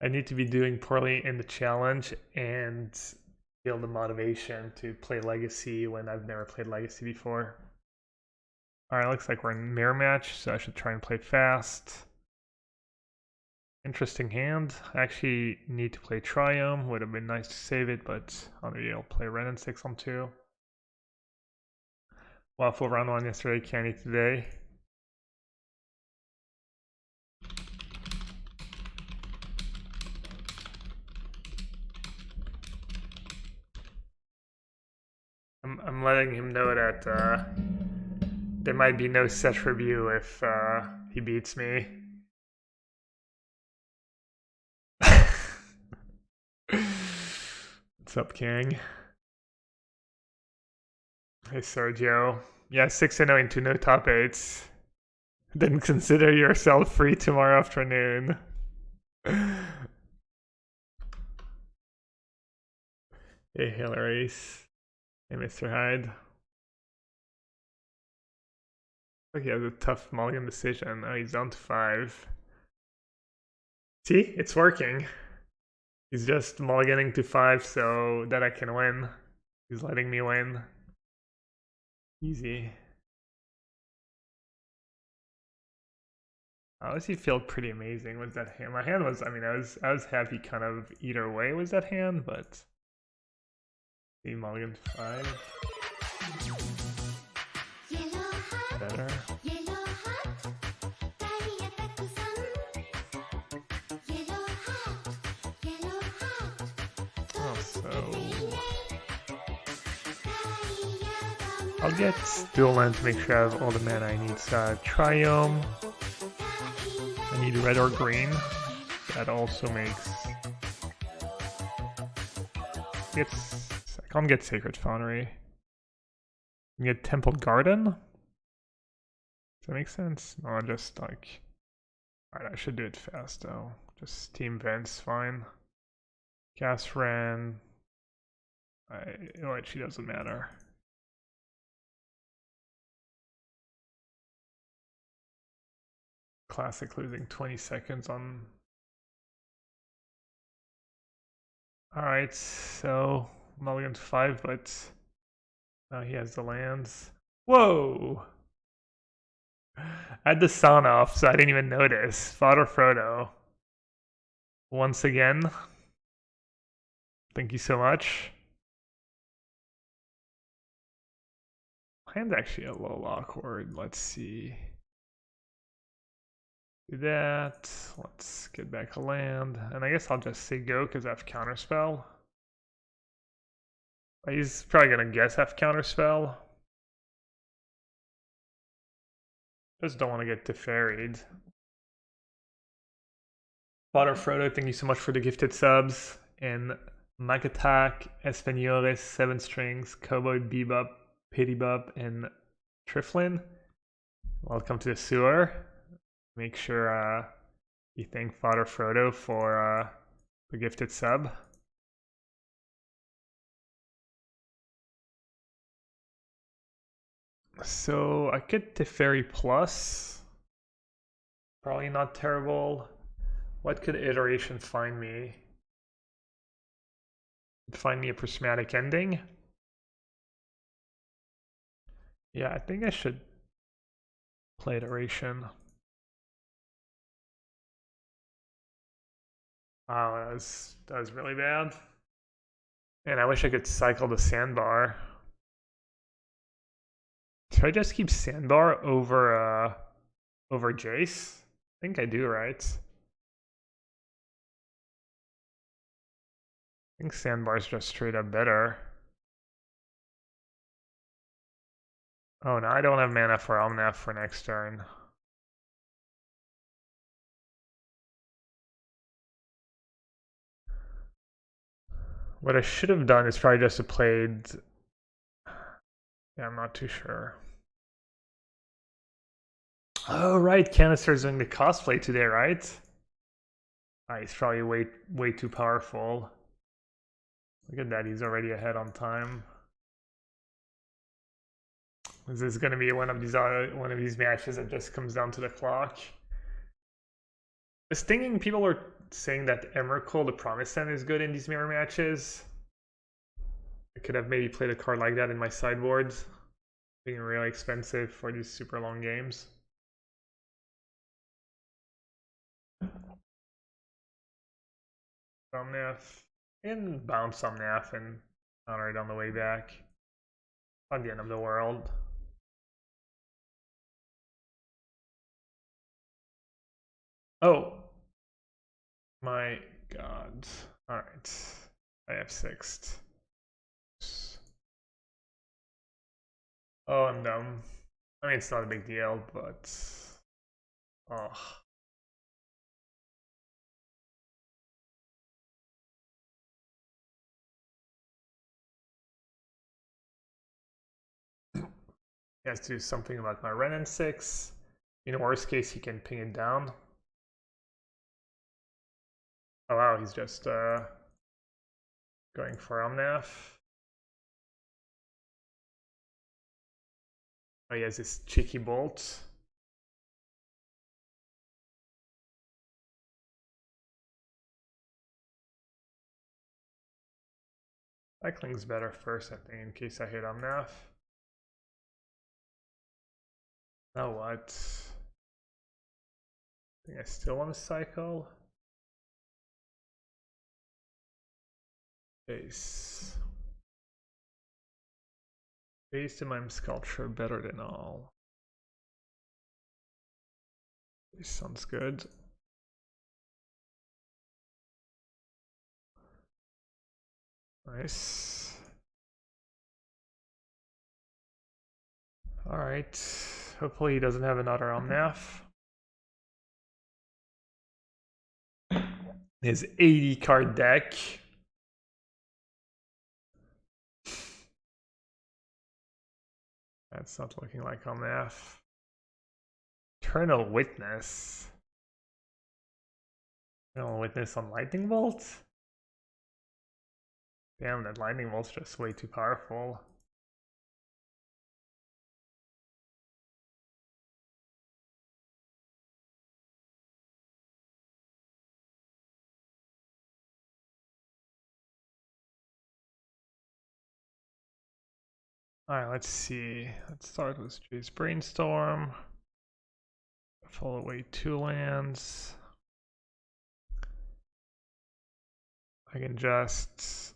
I need to be doing poorly in the challenge and feel the motivation to play Legacy when I've never played Legacy before. Alright, looks like we're in mirror match, so I should try and play fast. Interesting hand. I actually need to play Triome. Would have been nice to save it, but I'll play Ren and 6 on 2. Waffle round 1 yesterday, candy today. I'm letting him know that there might be no set review if he beats me. What's up, King? Hey, Sergio. Yeah, 6-0 into no top 8s. Then consider yourself free tomorrow afternoon. Hey, Hillary's. Hey, Mr. Hyde. Look, he has a tough mulligan decision. Oh, he's down to 5. See? It's working. He's just mulliganing to 5 so that I can win. He's letting me win. Easy. Honestly, felt pretty amazing with that hand. My hand was, I mean, I was happy kind of either way with that hand, but see, mulligan to 5. Better. Oh, so I'll get dual land to make sure I have all the mana I need. So Triome. I need red or green. That also makes. I can't get Sacred Foundry. I can get Temple Garden. Does that make sense? No, just like. Alright, I should do it fast though. Just Team Vents, fine. Cast Ren. It actually doesn't matter. Classic losing 20 seconds on. Alright, so mulligan to 5, but now he has the lands. Whoa! I had the sound off, so I didn't even notice. Father Frodo. Once again. Thank you so much. Hand's actually a little awkward. Let's see. Do that. Let's get back a land. And I guess I'll just say go because I have counterspell. He's probably gonna guess I have counterspell. Just don't want to get deferied. Father Frodo, thank you so much for the gifted subs. And Magatak, Espanoles, 7 Strings, Cowboy Bebop, Pittybop, and Triflin. Welcome to the sewer. Make sure you thank Father Frodo for the gifted sub. So I could Teferi Plus. Probably not terrible. What could iteration find me? Find me a prismatic ending? Yeah, I think I should play iteration. Wow, that was really bad. And I wish I could cycle the sandbar. Should I just keep sandbar over Jace? I think I do, right? I think sandbar's just straight up better. Oh no, I don't have mana for Omnath for next turn. What I should have done is probably just played. Yeah, I'm not too sure. Oh right, Canister's doing the cosplay today, right? He's probably way too powerful. Look at that, he's already ahead on time. This is gonna be one of these matches that just comes down to the clock. The stinging people were saying that Emrakul, the Promised Land, is good in these mirror matches. I could have maybe played a card like that in my sideboards. Being really expensive for these super long games. Omnath. And bounce Omnath and counter it on the way back. Not the end of the world. Oh my god. Alright. I have sixth. Oh, I'm dumb. I mean, it's not a big deal, but... Oh. He has to do something about my Ren and 6. In worst case, he can ping it down. Oh wow, he's just going for Omnath. Oh, he has this cheeky bolt. Cycling's better first, I think, in case I hit Omnath. Now what? I think I still want to cycle. Base. Base to mime sculpture, better than all. This sounds good. Nice. Alright. Hopefully he doesn't have another Omnath. His 80 card deck. That's not looking like Omnath. Eternal Witness. Eternal Witness on Lightning Bolt? Damn, that Lightning Bolt's just way too powerful. Alright, let's see. Let's start with Jay's Brainstorm. Fall away 2 lands. I can just...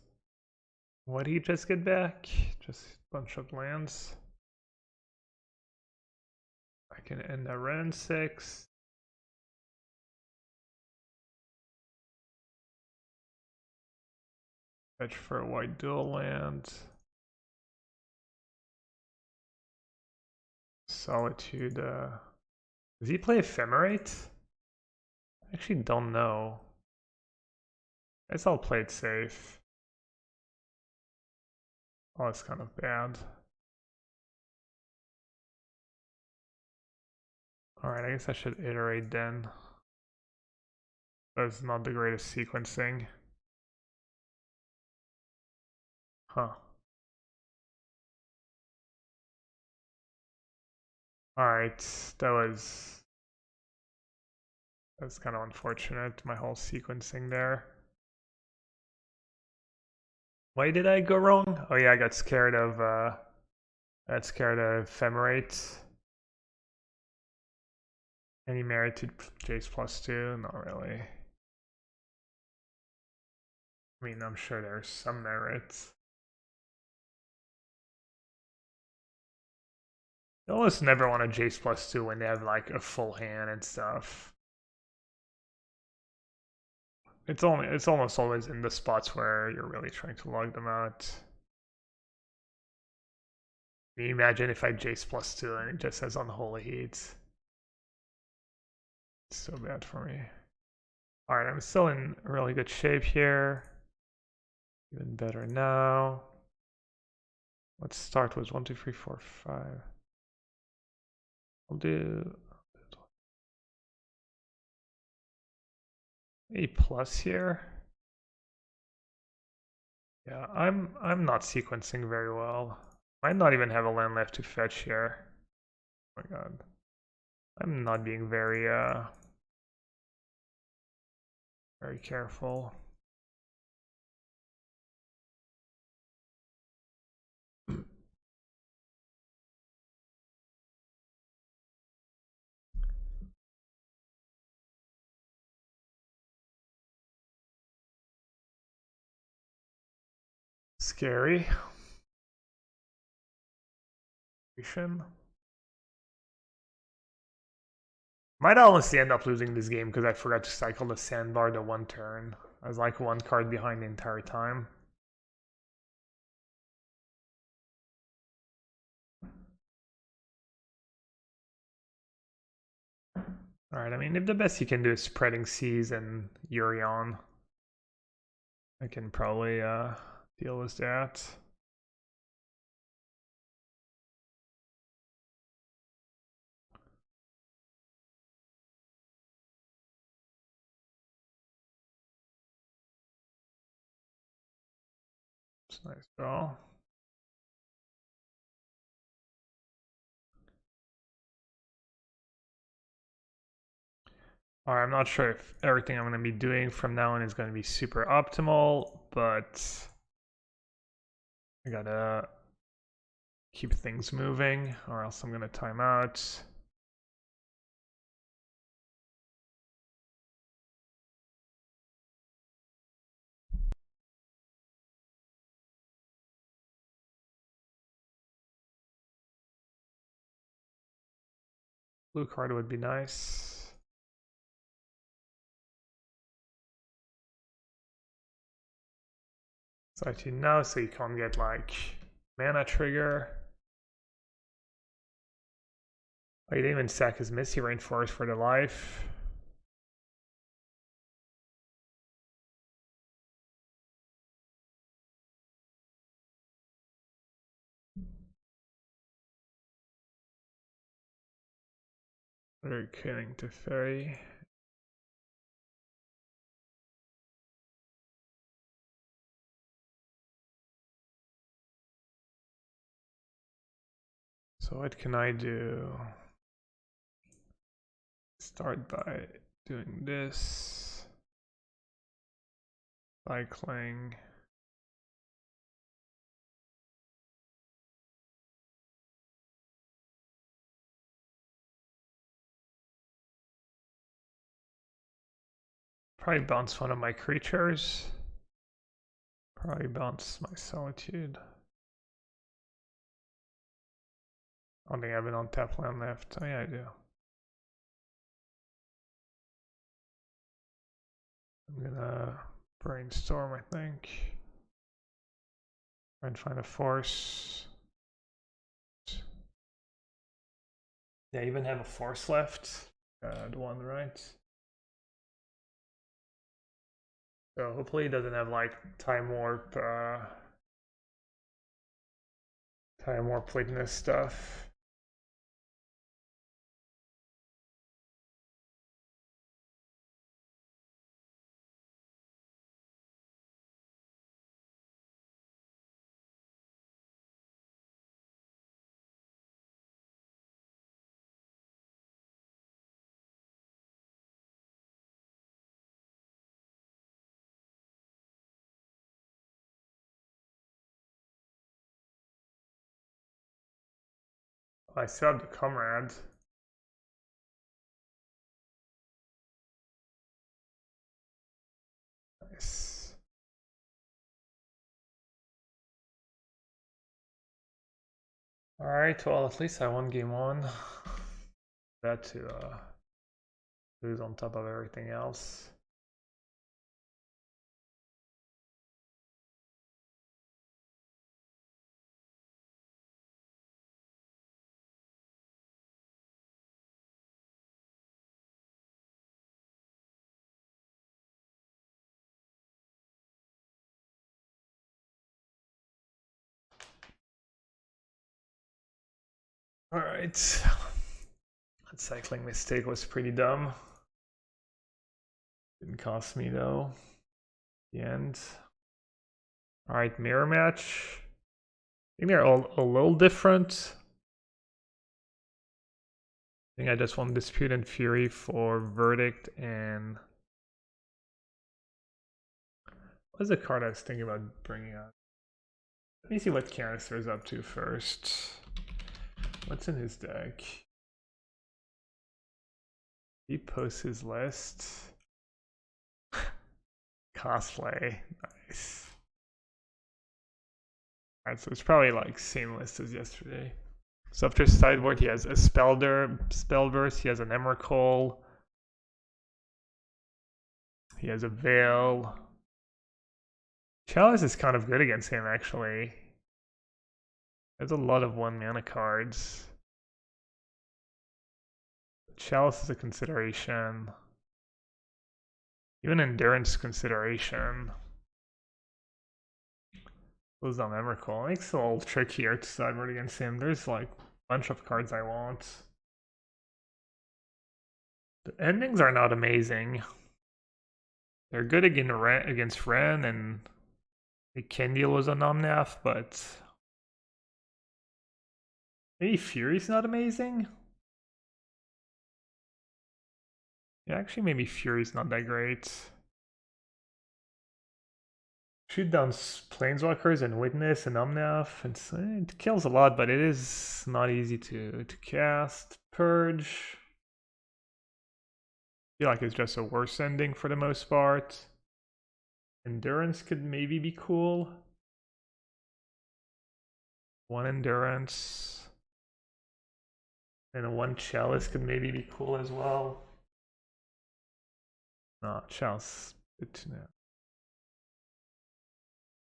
What did he just get back? Just a bunch of lands. I can end a Ren 6. Fetch for a white dual land. Solitude. Does he play Ephemerate? I actually don't know. I guess I'll play it safe. Oh, it's kind of bad. Alright, I guess I should iterate then. That's not the greatest sequencing. Huh. Alright, that's kind of unfortunate, my whole sequencing there. Why did I go wrong? Oh yeah, I got scared of Ephemerate. Any merit to Jace +2? Not really. I mean, I'm sure there's some merit. You almost never want a Jace +2 when they have like a full hand and stuff. It's almost always in the spots where you're really trying to log them out. Can you imagine if I Jace +2 and it just says Unholy Heat? It's so bad for me. Alright, I'm still in really good shape here. Even better now. Let's start with 1, 2, 3, 4, 5. I'll do A+ here. Yeah, I'm not sequencing very well. Might not even have a land left to fetch here. Oh my god. I'm not being very Very careful. Scary. Might honestly end up losing this game because I forgot to cycle the sandbar the one turn. I was like one card behind the entire time. Alright, I mean, if the best you can do is Spreading Seas and Urion, I can probably deal with that. It's a nice draw. Alright, I'm not sure if everything I'm going to be doing from now on is going to be super optimal, but I gotta keep things moving or else I'm going to time out. Blue card would be nice. So actually now, so you can't get like mana trigger. Oh, you didn't even sack his Misty Rainforest for the life. Very killing to Fairy. So what can I do? Start by doing this. Cycling. Probably bounce one of my creatures. Probably bounce my Solitude. I don't think I have an on-tap land left. Oh yeah, I do. I'm gonna brainstorm, I think. Try and find a force. Yeah, I even have a force left. The one, right? So hopefully it doesn't have like time warp witness stuff. I still have the comrade. Nice. Alright, well at least I won game one. That to lose on top of everything else. Alright. That cycling mistake was pretty dumb. Didn't cost me though. The end. Alright, mirror match. I think they're all a little different. I think I just want Dispute and Fury for Verdict and What's the card I was thinking about bringing up? Let me see what Canister is up to first. What's in his deck? He posts his list. Cosplay. Nice. Alright, so it's probably like same list as yesterday. So after sideboard, he has a Spellburst, he has an Emrakul, he has a Veil. Chalice is kind of good against him, actually. There's a lot of 1-mana cards. Chalice is a consideration. Even Endurance consideration. Close on Emrakul. It makes it a little trickier to sideboard against him. There's like a bunch of cards I want. The endings are not amazing. They're good against Ren, and Kendall was on Omnath, but maybe Fury's not amazing? Yeah, actually maybe Fury's not that great. Shoot down Planeswalkers and Witness and Omnath. It kills a lot, but it is not easy to cast. Purge. I feel like it's just a worse ending for the most part. Endurance could maybe be cool. 1 Endurance. And 1 Chalice could maybe be cool as well. No, Chalice. Good to know.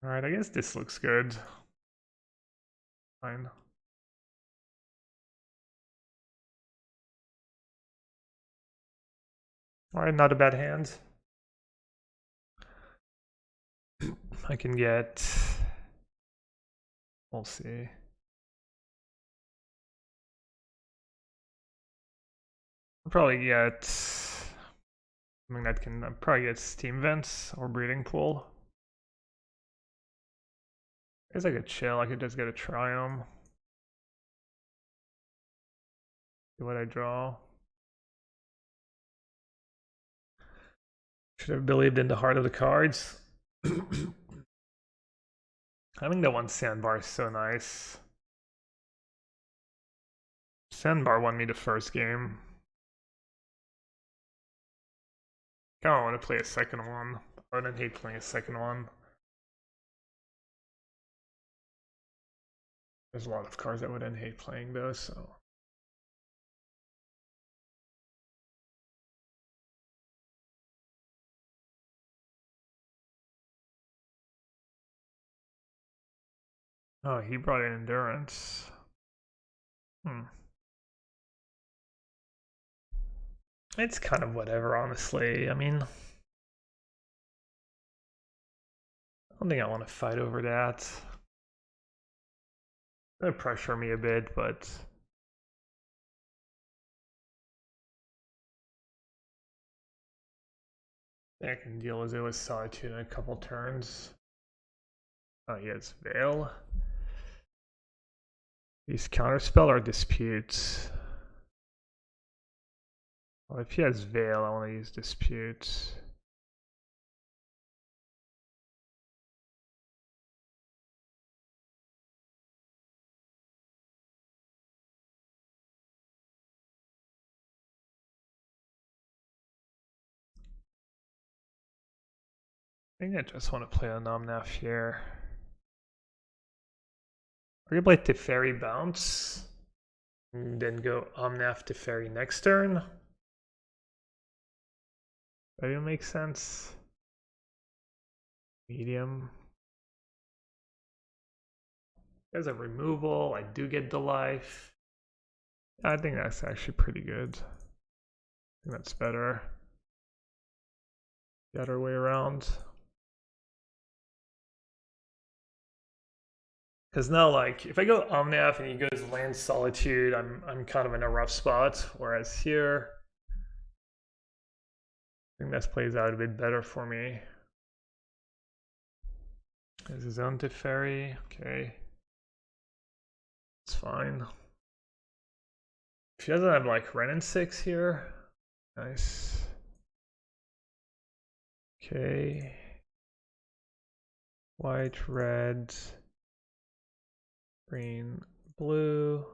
Alright, I guess this looks good. Fine. Alright, not a bad hand. I can get... We'll see. I'll probably get... something that can probably get Steam Vents or Breeding Pool. I guess I could chill, I could just get a Triumph. See what I draw. Should have believed in the heart of the cards. Having the 1 Sandbar is so nice. Sandbar won me the first game. I don't want to play a second one. I wouldn't hate playing a second one. There's a lot of cards I wouldn't hate playing though, so. Oh, he brought in Endurance. It's kind of whatever, honestly. I mean, I don't think I want to fight over that. It'll pressure me a bit, but I can deal with it with Solitude in a couple turns. Oh, he has Veil. These Counterspell or Disputes. Well, if he has Veil, I want to use Disputes. I think I just want to play a Omnath here. We're gonna play Teferi Bounce, and then go Omnath Teferi next turn. That even makes sense. Medium. There's a removal. I do get the life. I think that's actually pretty good. I think that's better. The other way around. Because now, like, if I go Omnath and he goes Land Solitude, I'm kind of in a rough spot. Whereas here, I think this plays out a bit better for me. There's his own Teferi. Okay. It's fine. If he doesn't have, like, Ren and 6 here. Nice. Okay. White, red, green, blue.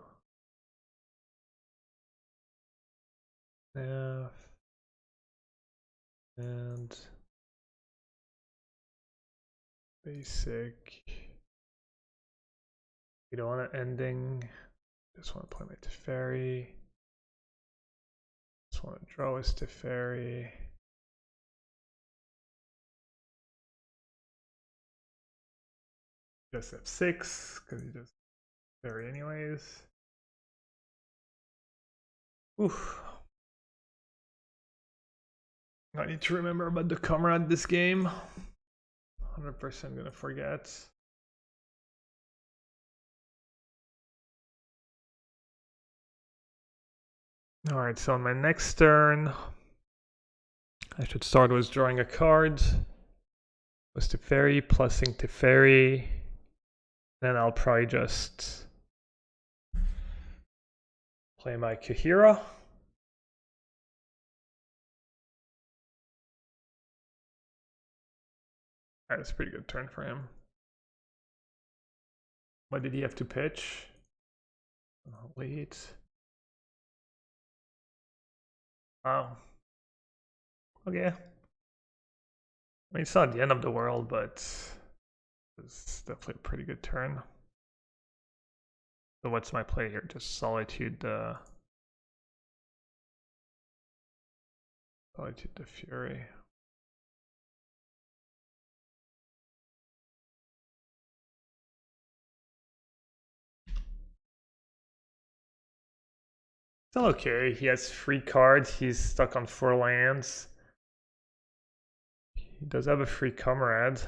Nassif. And basic. You don't want an ending. Just want to play my Teferi. Just want to draw his Teferi. Just F6, because he does Teferi anyways. Oof. I need to remember about the comrade this game. 100% gonna forget. Alright, so on my next turn, I should start with drawing a card. Was Teferi, plussing Teferi. Then I'll probably just play my Kahira. That's a pretty good turn for him. What did he have to pitch? Oh, wait. Wow. Okay. I mean, it's not the end of the world, but it's definitely a pretty good turn. So what's my play here? Just Solitude the Fury. Still okay. He has 3 cards. He's stuck on 4 lands. He does have a free comrade.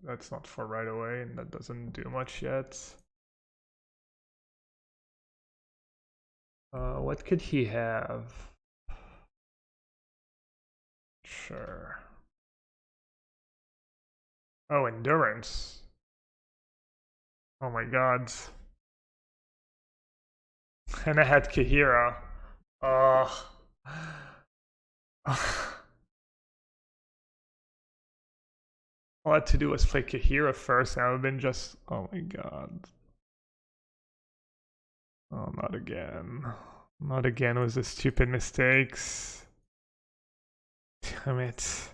That's not for right away, and that doesn't do much yet. What could he have? Sure. Oh, endurance. Oh my god. And I had Kahira. All I had to do was play Kahira first, and I would have been just. Oh my god. Oh, not again. Not again with the stupid mistakes. Damn it.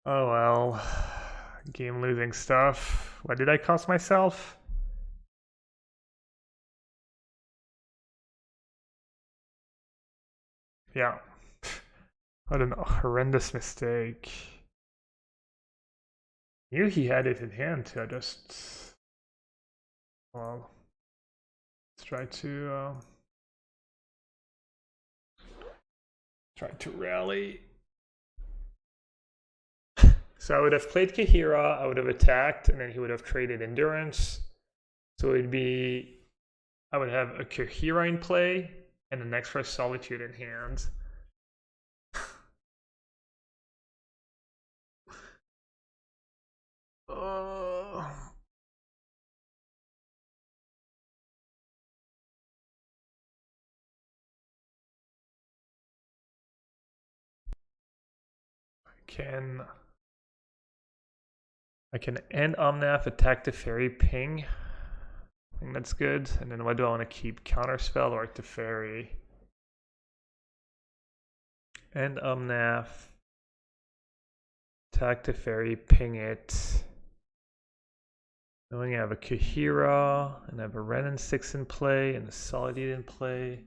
Oh well. Game losing stuff. What did I cost myself? Yeah. What a horrendous mistake. Knew he had it in hand too. I just. Well. Let's try to rally. So I would have played Kahira, I would have attacked, and then he would have traded endurance. So it'd be, I would have a Kahira in play, and an extra Solitude in hand. I can end Omnath, attack the fairy, ping. I think that's good. And then what do I want to keep? Counterspell or Teferi? End Omnath, attack the fairy, ping it. Knowing I have a Kahira, and I have a Ren and 6 in play, and a Solitude in play.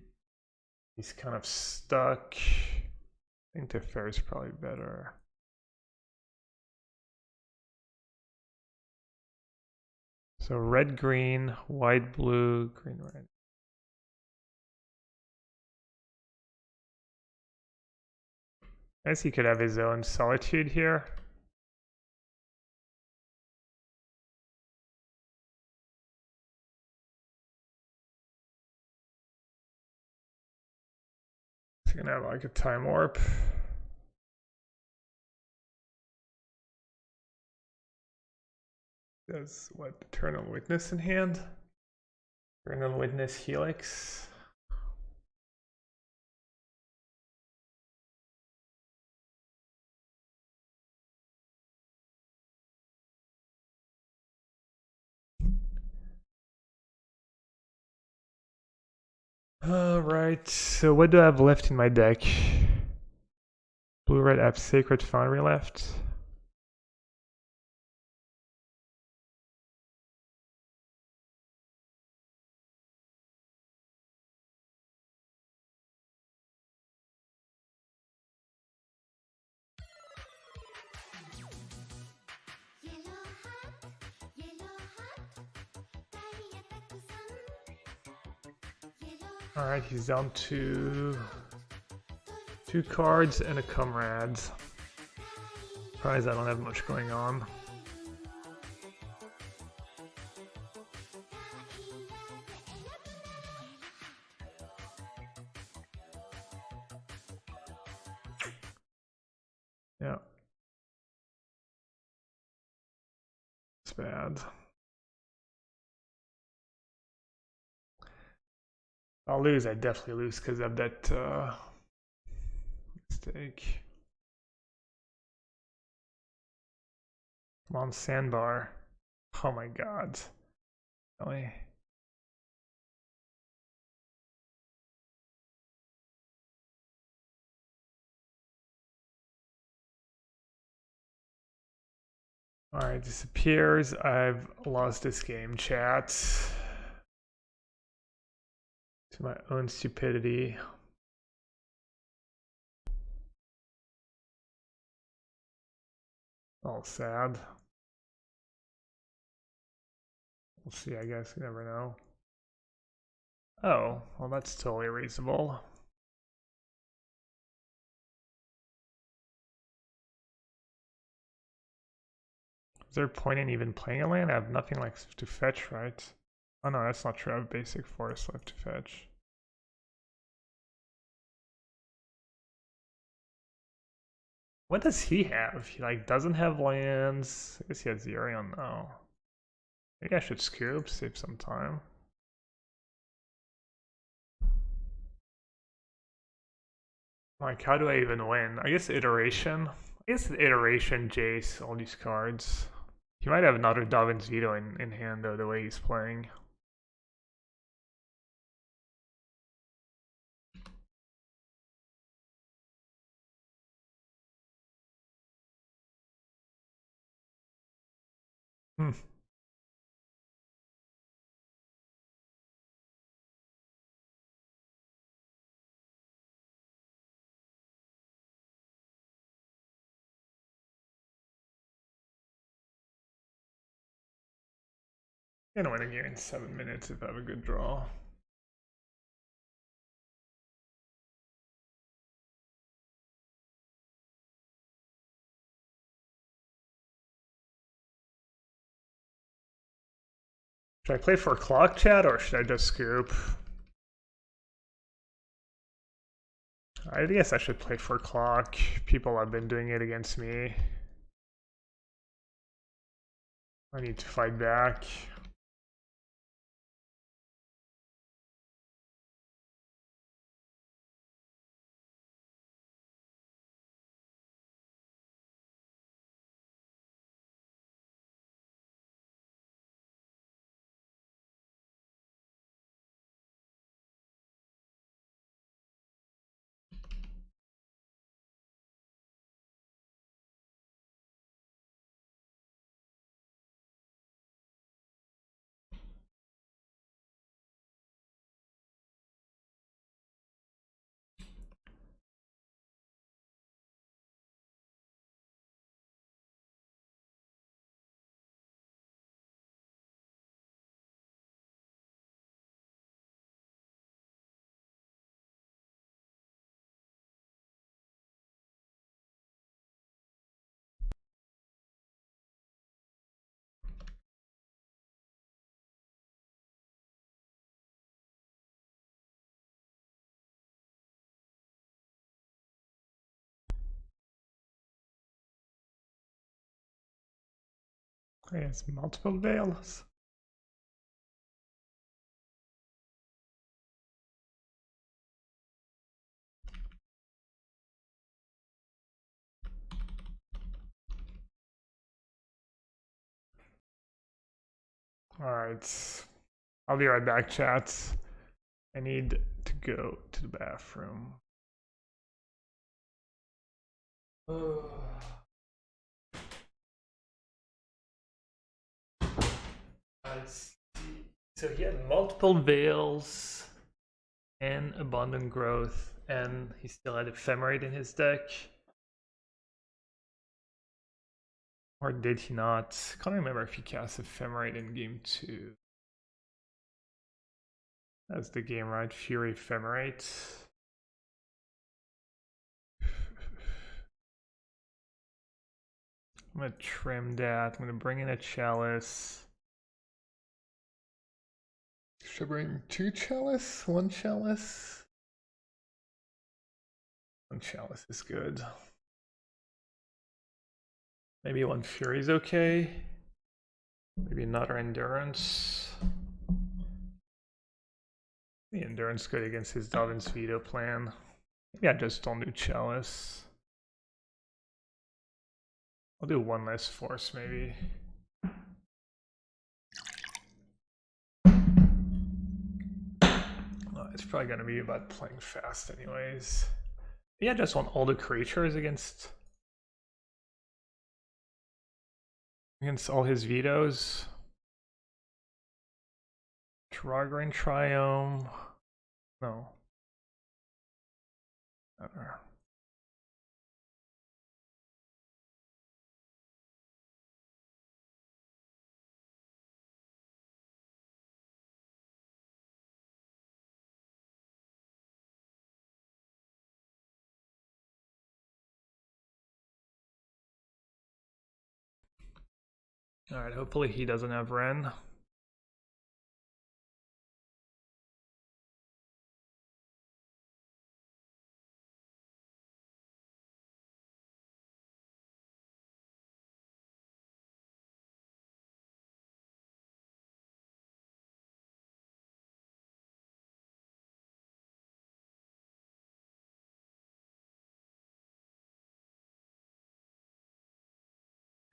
He's kind of stuck. I think Teferi is probably better. So red, green, white, blue, green, red. I guess he could have his own Solitude here. He's gonna have like a time warp. Does what? Eternal Witness in hand? Eternal Witness Helix. Alright, so what do I have left in my deck? Blue-red, I have Sacred Foundry left. Alright, he's down to 2 cards and a Comrade. Surprised I don't have much going on. Yeah. It's bad. I'll lose, I definitely lose because of that mistake. Come on, Sandbar. Oh my god. Really? Alright, disappears. I've lost this game, chat. To my own stupidity. All sad. We'll see, I guess. You never know. Oh, well, that's totally reasonable. Is there a point in even playing a land? I have nothing like to fetch, right? Oh no, that's not true. I have basic forest left to fetch. What does he have? He like doesn't have lands. I guess he has the Orion now. Maybe I should scoop, save some time. Like, how do I even win? I guess iteration. I guess iteration, Jace, all these cards. He might have another Darwin's Veto in hand though, the way he's playing. Hmm. Gonna win a game in 7 minutes if I have a good draw. Should I play for clock, chat, or should I just scoop? I guess I should play for clock. People have been doing it against me. I need to fight back. He has multiple veils. Alright. I'll be right back, chat. I need to go to the bathroom. So he had multiple veils and abundant growth, and he still had ephemerate in his deck. Or did he not? Can't remember if he cast ephemerate in game 2. That's the game, right? Fury ephemerate. I'm gonna trim that. I'm gonna bring in a chalice. Should I bring 2 chalice? 1 chalice? 1 chalice is good. Maybe 1 fury is okay. Maybe another endurance. The endurance good against his Dovin's veto plan. Maybe I just don't do chalice. I'll do 1 less force maybe. It's probably gonna be about playing fast anyways. Yeah, I just want all the creatures against all his vetoes. Trogrin Triome. No. Never. Alright, hopefully he doesn't have Ren.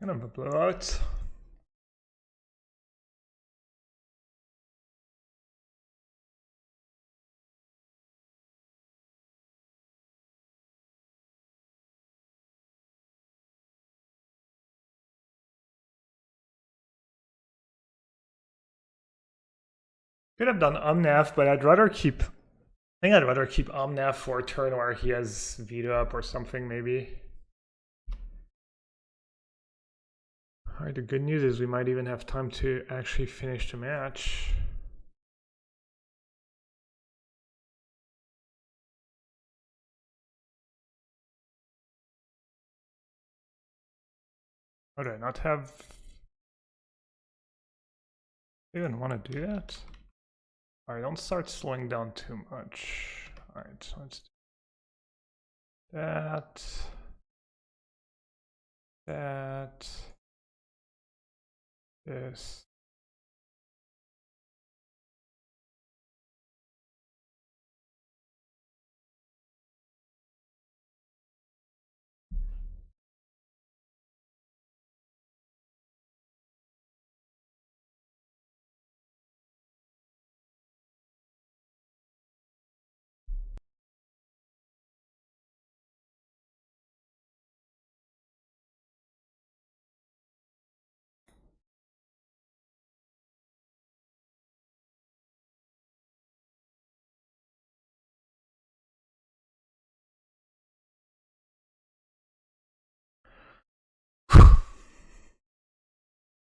Kind of a blowout. Could have done Omnath, but I'd rather keep. I think I'd rather keep Omnath for a turn where he has veto up or something, maybe. Alright, the good news is we might even have time to actually finish the match. Or do I not have... I even want to do that? Alright, don't start slowing down too much. Alright, so let's do that. That. This.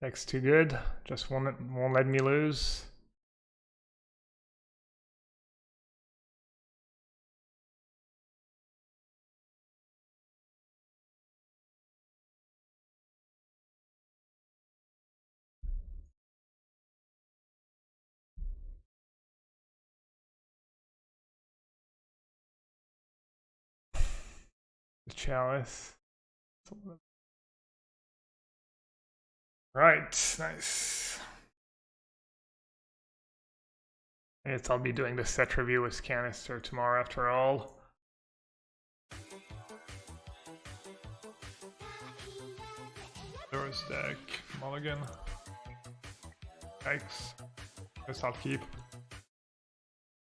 Deck's too good. Just won't let me lose. The chalice. Right, nice. I guess I'll be doing the set review with Canister tomorrow after all. Doors deck, mulligan. Yikes. Guess I'll keep.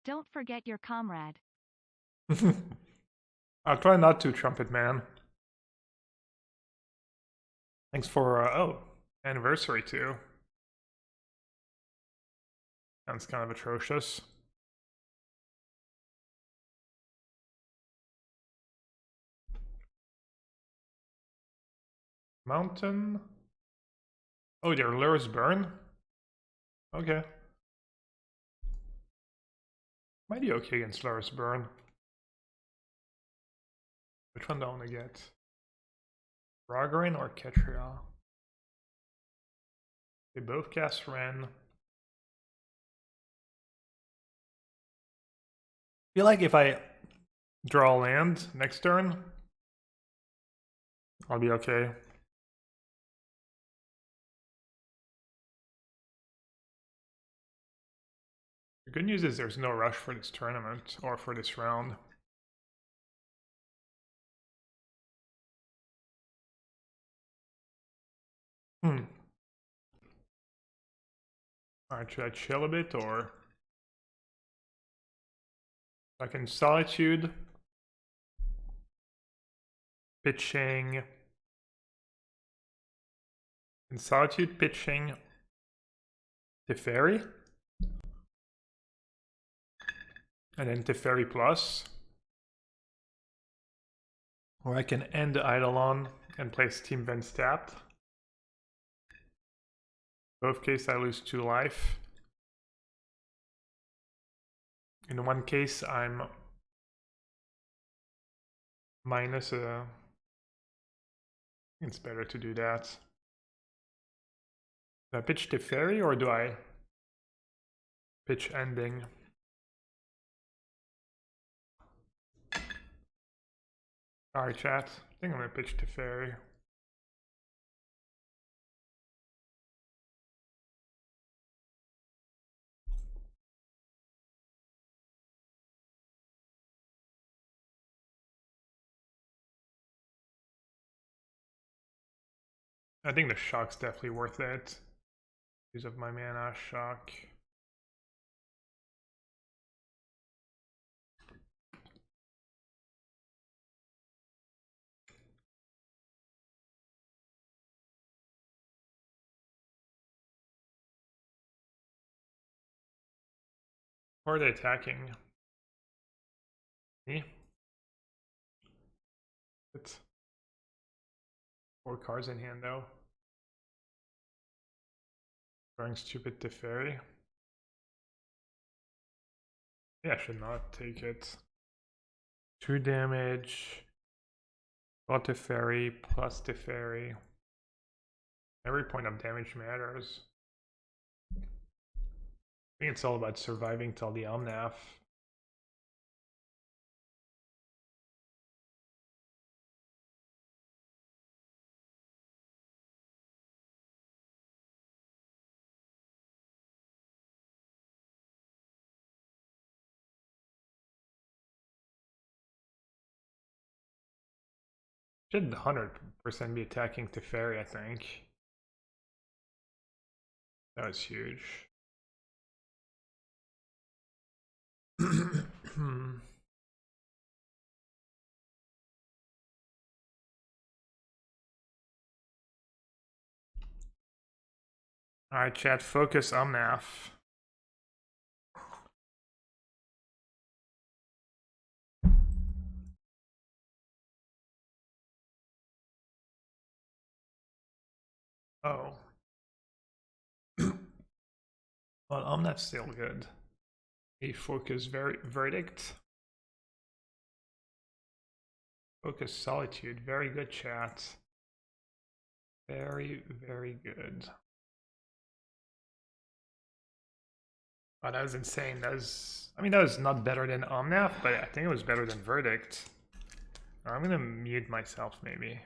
Don't forget your comrade. I'll try not to, Trumpet Man. Thanks for, oh, anniversary too. Sounds kind of atrocious. Mountain. Oh, their lures burn? Okay. Might be okay against lures burn. Which one do I want to get? Ragarin or Ketria? They both cast Ren. I feel like if I draw land next turn, I'll be okay. The good news is there's no rush for this tournament or for this round. Alright, should I chill a bit or? I can Solitude. Pitching. In Solitude, pitching. Teferi. And then Teferi Plus. Or I can end Eidolon and place Team Vents tapped. Both cases I lose 2 life. In one case I'm minus a... It's better to do that. Do I pitch Teferi or do I pitch ending? Alright chat, I think I'm gonna pitch Teferi. I think the shock's definitely worth it. Use of my mana shock. Or are they attacking me? It's 4 cards in hand though. Drawing stupid Teferi. Yeah, I should not take it. 2 damage. Got Teferi plus Teferi. Every point of damage matters. I think it's all about surviving till the Omnath. Should 100% be attacking Teferi, I think. That was huge. Alright, chat, focus Omnath. Oh. Well, Omnath's still good. A focus verdict. Focus Solitude, very good chat. Very, very good. Oh, that was insane. That was, I mean, that was not better than Omnath, but I think it was better than Verdict. I'm gonna mute myself, maybe.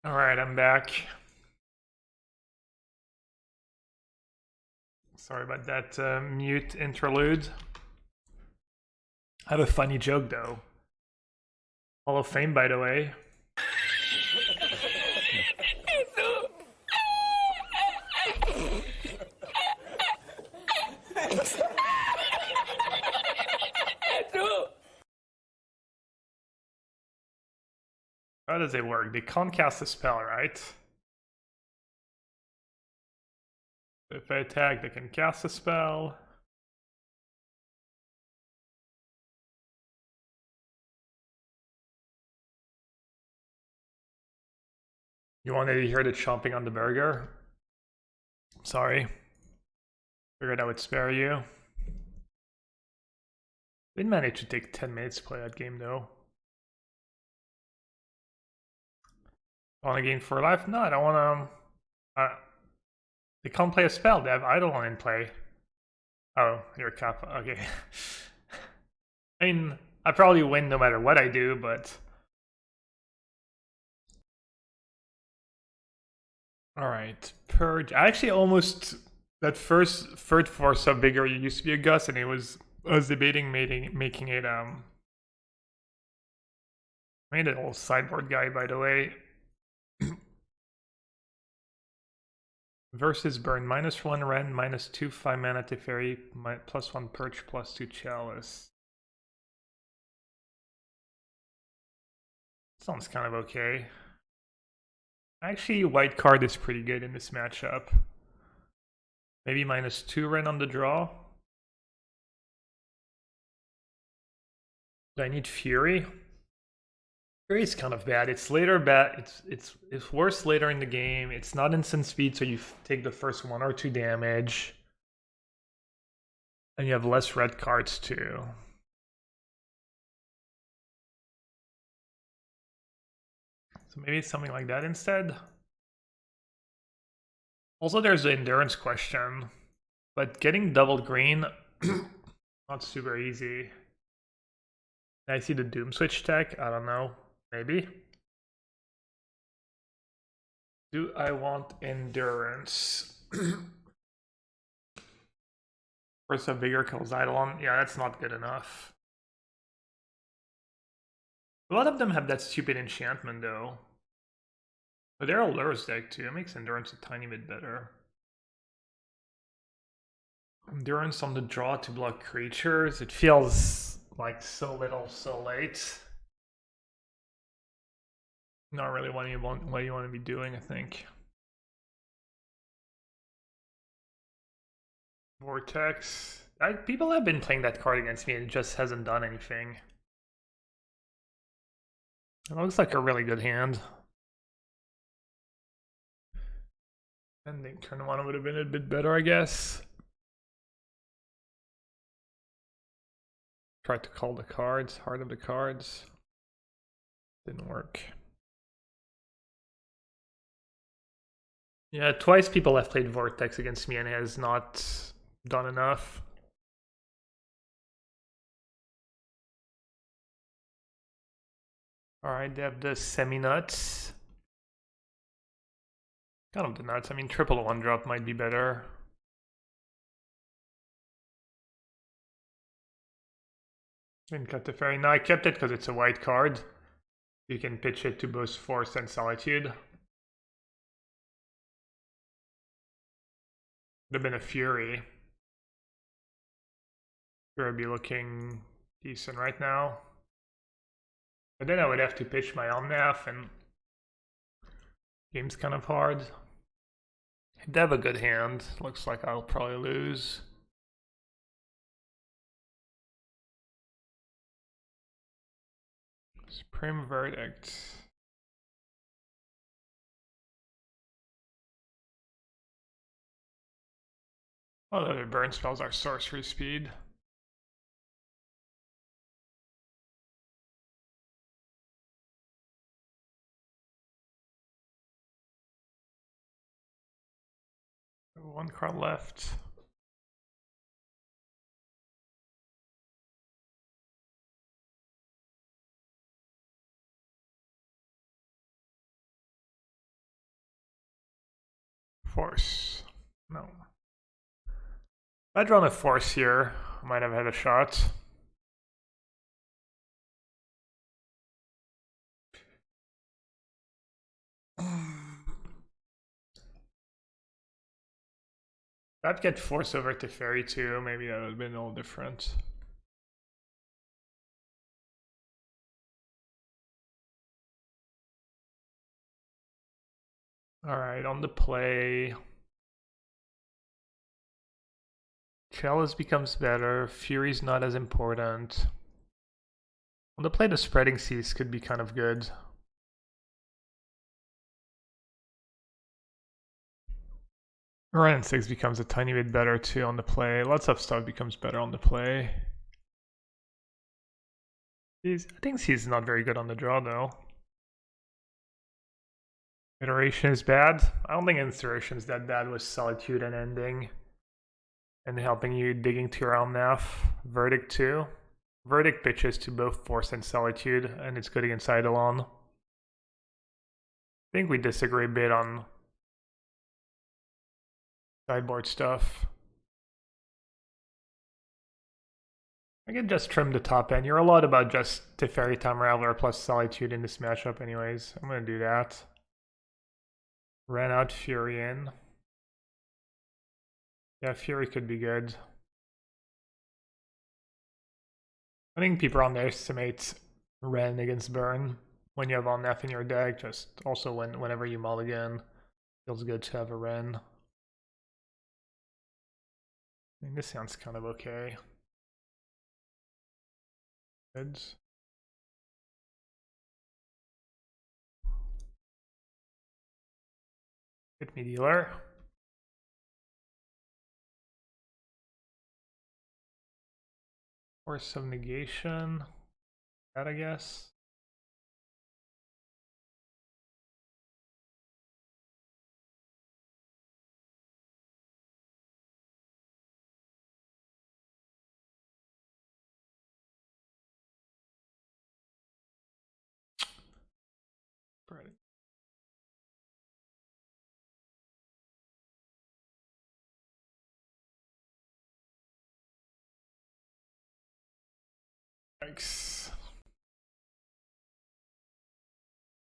Alright, I'm back. Sorry about that mute interlude. I have a funny joke though. Hall of Fame, by the way. How does it work? They can't cast a spell, right? If I attack, they can cast a spell. You wanted to hear the chomping on the burger? Sorry. Figured I would spare you. Didn't manage to take 10 minutes to play that game though. Want to gain for life? No, I don't want to. They can't play a spell. They have Eidolon in play. Oh, you're Kappa. Okay. I mean, I probably win no matter what I do, but. Alright, Purge. I actually almost. That first third force sub bigger used to be a Gus, and I was debating making it. Made it all sideboard guy, by the way. Versus burn -1 Ren, -2 5 mana Teferi, +1 Perch, +2 Chalice. Sounds kind of okay. Actually, white card is pretty good in this matchup. Maybe -2 Ren on the draw. Do I need Fury? Fury is kind of bad. It's later bad. It's worse later in the game. It's not instant speed, so you take the first 1 or 2 damage. And you have less red cards too. So maybe something like that instead. Also, there's the endurance question. But getting double green, not super easy. I see the Doom Switch tech. I don't know. Maybe. Do I want endurance? First a bigger kills Eidolon. Yeah, that's not good enough. A lot of them have that stupid enchantment though. But they're a Lur's deck too. It makes endurance a tiny bit better. Endurance on the draw to block creatures. It feels like so little, so late. Not really what you want to be doing, I think. Vortex. People have been playing that card against me and it just hasn't done anything. It looks like a really good hand. Ending turn 1 would have been a bit better, I guess. Tried to call the cards, heart of the cards. Didn't work. Yeah, twice people have played Vortex against me and it has not done enough. Alright, they have the semi-nuts. Kind of the nuts. I mean, triple 1-drop might be better. Didn't cut the fairy. No, I kept it because it's a white card. You can pitch it to both Force and Solitude. Would have been a Fury. Fury would be looking decent right now. But then I would have to pitch my Omnath and game's kind of hard. They have a good hand. Looks like I'll probably lose. Supreme Verdict. Oh, the other burn spells are sorcery speed. One card left. Force. No. If I'd drawn a force here, I might have had a shot. I'd get force over to fairy too, maybe that would have been a little different. Alright, on the play. Chalice becomes better, Fury's not as important. On the play, the Spreading Seas could be kind of good. Run 6 becomes a tiny bit better too on the play. Lots of stuff becomes better on the play. I think he's not very good on the draw though. Iteration is bad. I don't think Inspiration is that bad with Solitude and Ending. And helping you digging to your Omnath. Verdict too. Verdict pitches to both Force and Solitude, and it's good against Eidolon. I think we disagree a bit on sideboard stuff. I can just trim the top end. You're a lot about just Teferi Time Raveler plus Solitude in this matchup anyways. I'm gonna do that. Ran out Fury in. Yeah, Fury could be good. I think people underestimate Ren against Burn when you have Omnath in your deck. Just also whenever you mulligan, feels good to have a Ren. I mean, this sounds kind of okay. Good. Hit me, dealer. Force of negation. That, I guess. Right. Yikes.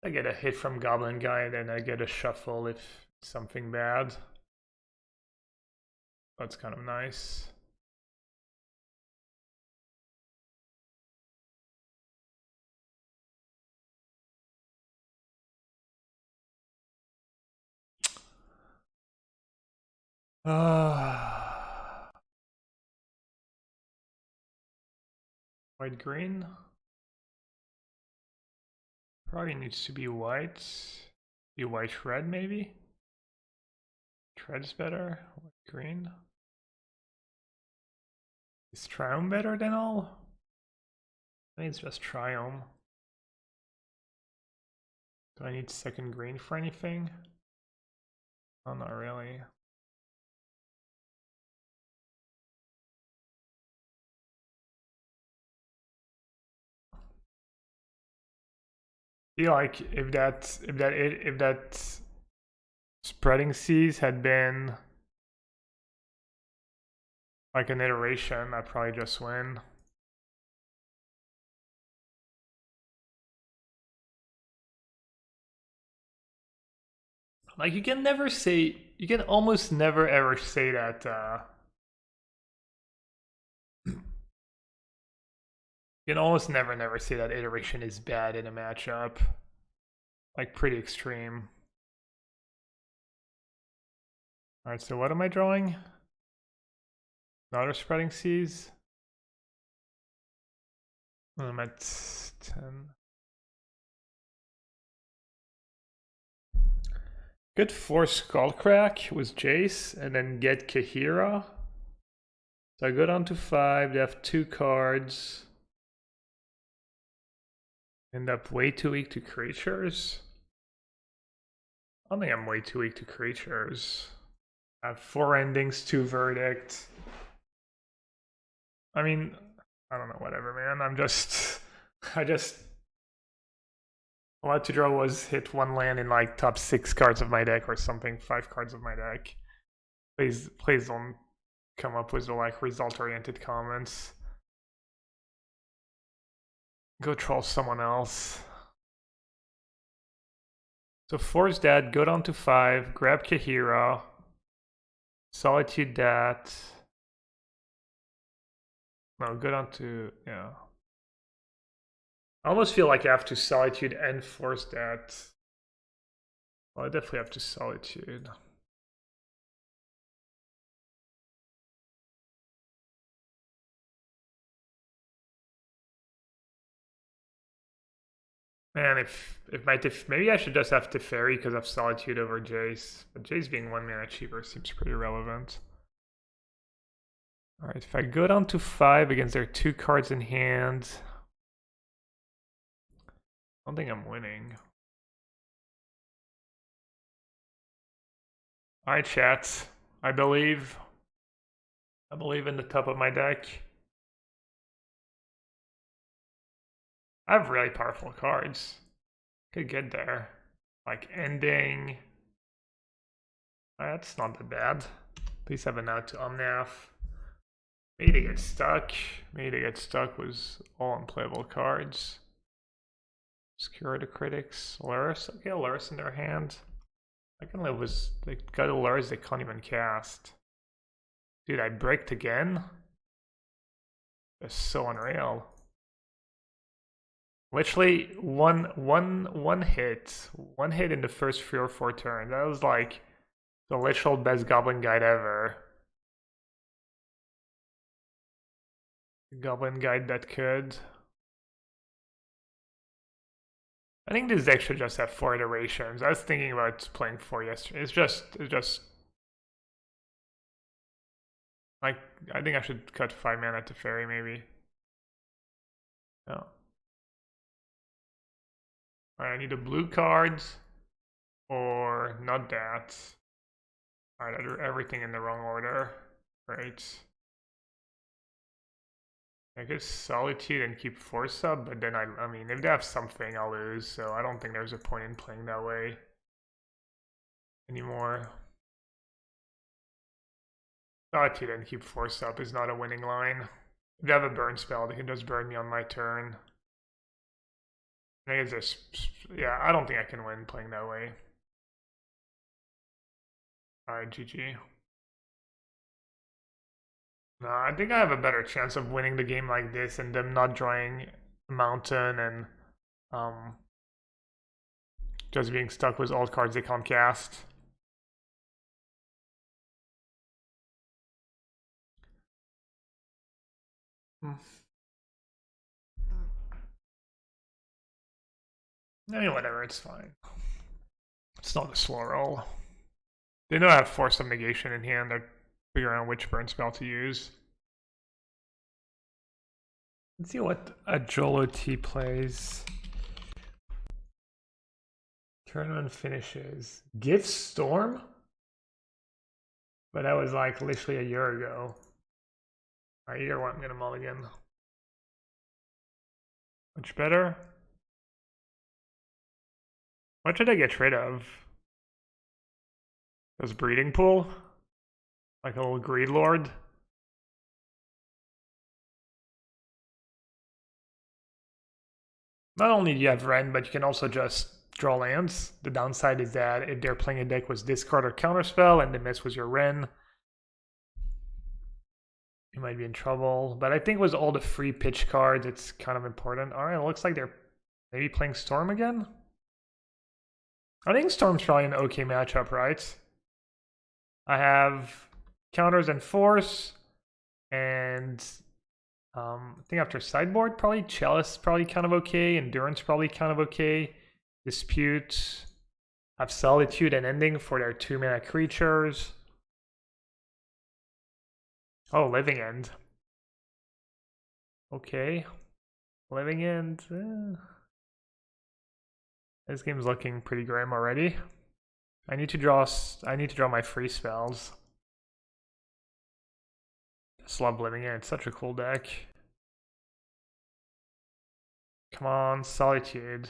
I get a hit from Goblin Guy, and then I get a shuffle if something bad. That's kind of nice. White green. Probably needs to be white. Be white red maybe. Red's better. White green. Is Triome better than all? I think it's just Triome. Do I need second green for anything? Oh, not really. I feel like if that Spreading Seas had been like an iteration, I'd probably just win. Like you can almost never ever say that you can almost never say that iteration is bad in a matchup. Like pretty extreme. Alright, so what am I drawing? Another Spreading Seas. I'm at 10. Good force Skullcrack with Jace, and then get Kahira. So I go down to 5, they have 2 cards. End up way too weak to creatures. I don't think I'm way too weak to creatures. I have 4 endings, 2 verdict. I mean, I don't know, whatever, man. I Allowed to draw was hit one land in like top 6 cards of my deck or something, 5 cards of my deck. Please don't come up with the like result-oriented comments. Go troll someone else. So force that, go down to 5, grab Kahira, solitude that. No, go down to, yeah. I almost feel like I have to solitude and force that. Well, I definitely have to solitude. Man, if maybe I should just have Teferi because of Solitude over Jace. But Jace being 1 mana cheaper seems pretty relevant. Alright, if I go down to 5 against their 2 cards in hand, I don't think I'm winning. Alright, chat. I believe in the top of my deck. I have really powerful cards. Could get there. Like ending. That's not that bad. Please have an out to Omnath. Maybe they get stuck. Maybe they get stuck with all unplayable cards. Secure the critics. Luris. Okay, Luris in their hand. I can live with. They got a Luris they can't even cast. Dude, I bricked again? That's so unreal. Literally one hit. One hit in the first 3 or 4 turns. That was like the literal best goblin guide ever. Goblin guide that could. I think this deck should just have 4 iterations. I was thinking about playing 4 yesterday. It's just like I think I should cut 5 mana to Fairy maybe. No. Alright, I need a blue card or not that. Alright, I do everything in the wrong order. Great. I guess Solitude and keep Force up, but then I mean, if they have something, I'll lose, so I don't think there's a point in playing that way anymore. Solitude and keep Force up is not a winning line. If they have a burn spell, they can just burn me on my turn. I guess this, yeah, I don't think I can win playing that way. Alright, GG. No, I think I have a better chance of winning the game like this and them not drawing Mountain and just being stuck with all cards they can't cast. I mean, whatever, it's fine. It's not a slow roll. They know I have Force of Negation in hand. They're figuring out which burn spell to use. Let's see what a Jolo T plays. Tournament finishes. Gift Storm? But that was like literally a year ago. Alright, year one, I'm gonna mulligan. Much better. What should I get rid of? Does Breeding Pool? Like a little Greed Lord? Not only do you have Ren, but you can also just draw lands. The downside is that if they're playing a deck with discard or counterspell and they mess with your Ren, you might be in trouble. But I think with all the free pitch cards, it's kind of important. Alright, it looks like they're maybe playing Storm again? I think Storm's probably an okay matchup, right? I have counters and force, and I think after sideboard, probably Chalice probably kind of okay, Endurance probably kind of okay, Dispute, have Solitude and Ending for their 2 mana creatures. Oh, Living End. Okay, Living End. This game's looking pretty grim already. I need to draw my free spells. Just love Living End. It's such a cool deck. Come on, Solitude.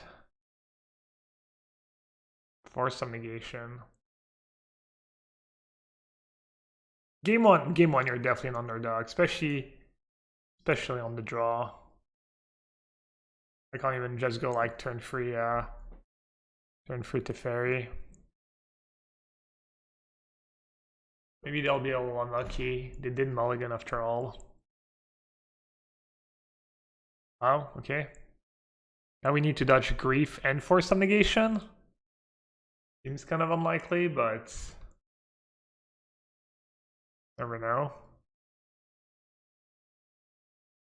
Force some negation. Game one, you're definitely an underdog, especially on the draw. I can't even just go like turn free to fairy. Maybe they'll be a little unlucky. They did mulligan after all. Oh, okay. Now we need to dodge grief and force some negation. Seems kind of unlikely, but never know.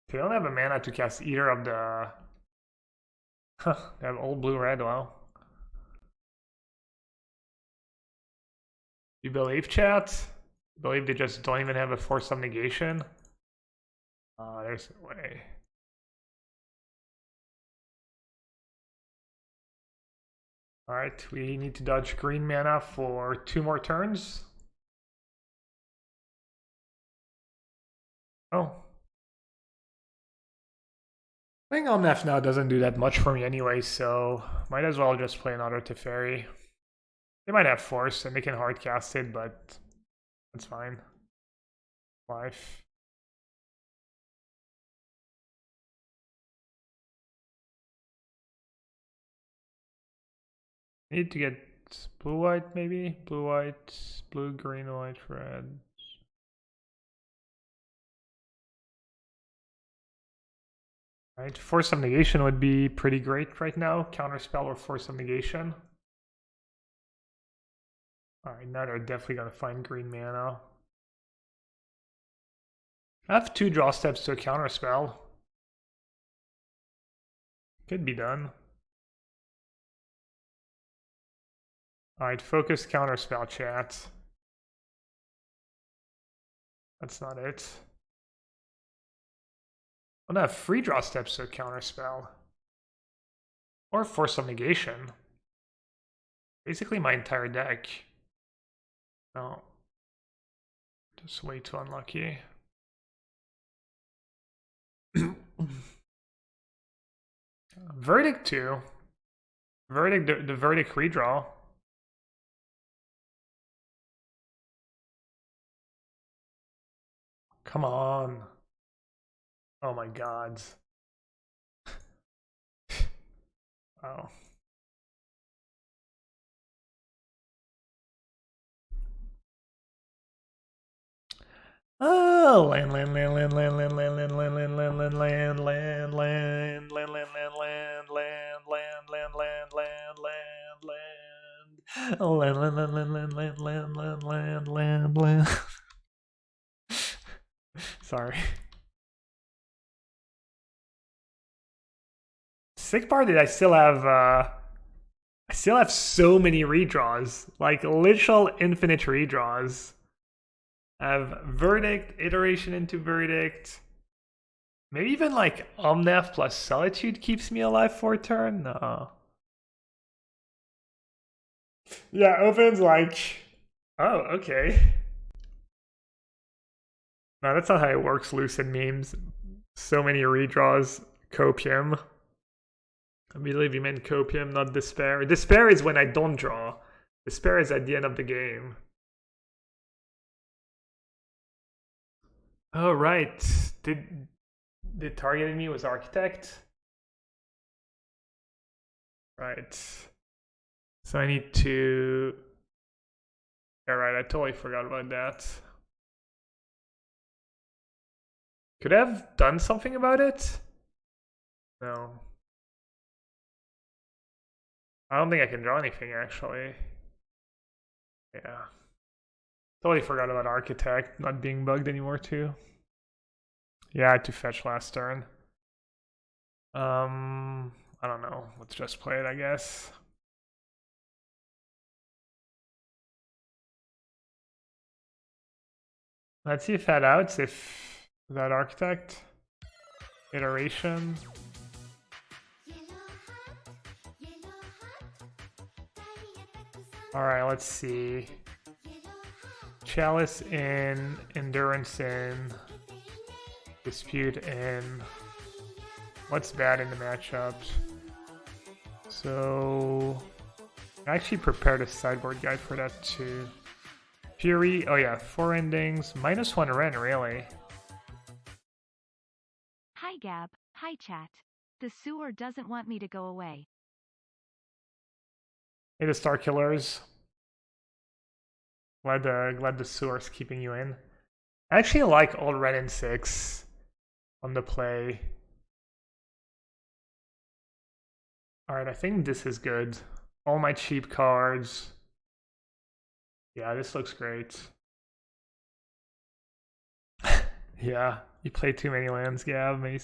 They don't have a mana to cast either of the... they have old blue-red, well. You believe, chat? You believe they just don't even have a force some negation? There's a way. Alright, we need to dodge green mana for 2 more turns. Oh. I think Omnath now doesn't do that much for me anyway, so might as well just play another Teferi. They might have force and they can hard cast it, but that's fine. Life. Need to get blue white maybe? Blue white, blue, green, white, red. Right, force some negation would be pretty great right now. Counterspell or force some negation. Alright, now they're definitely gonna find green mana. I have 2 draw steps to a counterspell. Could be done. Alright, focus counterspell, chat. That's not it. I'm gonna have free draw steps to a counterspell. Or force some negation. Basically my entire deck. No. Just way too unlucky. Verdict 2. Verdict, the Verdict redraw. Come on. Oh my god. Wow. Oh, land, Sorry. Sick part is I still have so many redraws, like literal infinite redraws. I have Verdict, Iteration into Verdict. Maybe even like Omnath plus Solitude keeps me alive for a turn? No. Yeah, opens like... Oh, okay. No, that's not how it works, Lucid memes. So many redraws. Copium. I believe you meant Copium, not Despair. Despair is when I don't draw. Despair is at the end of the game. Oh, right. The targeting me was Architect? Right. So I need to... Yeah, right, I totally forgot about that. Could I have done something about it? No. I don't think I can draw anything, actually. Yeah. Totally forgot about Architect not being bugged anymore, too. Yeah, I had to fetch last turn. I don't know. Let's just play it, I guess. Let's see if that outs, if that Architect. Iteration. Alright, let's see. Chalice in, Endurance in, Dispute in. What's bad in the matchups? So I actually prepared a sideboard guide for that too. Fury, oh yeah, 4 endings, -1 Ren, really. Hi Gab, hi chat. The sewer doesn't want me to go away. Hey, the Star Killers. Glad the sewer's keeping you in. I actually like all Ren and 6 on the play. Alright, I think this is good. All my cheap cards. Yeah, this looks great. Yeah, you play too many lands, Gab. Maybe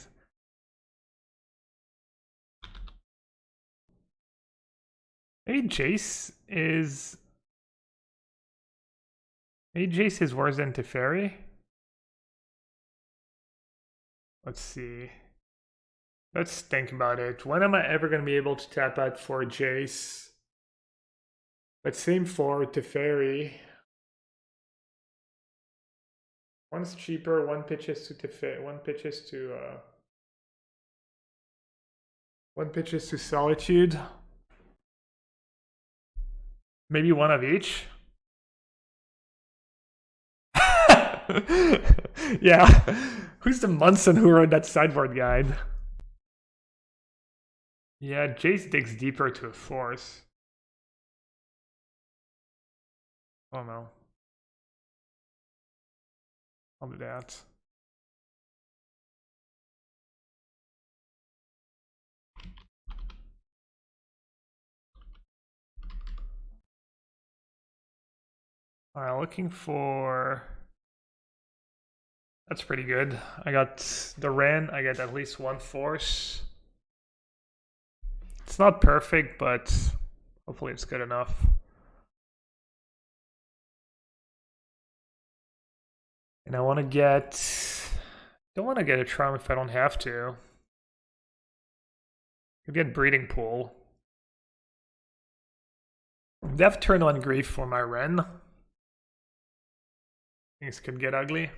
Jace is... Maybe Jace is worse than Teferi? Let's see. Let's think about it. When am I ever going to be able to tap out for Jace? But same for Teferi. One's cheaper, one pitches to Teferi, one pitches to Solitude. Maybe one of each. Yeah. Who's the Munson who wrote that sideboard guide? Yeah, Jace digs deeper to a force. Oh no. I'll do that. Alright, looking for... That's pretty good. I got the Ren, I get at least one force. It's not perfect, but hopefully it's good enough. And I want to get... Don't want to get a Charm if I don't have to. Could get Breeding Pool. Death turn on Grief for my Ren. Things could get ugly.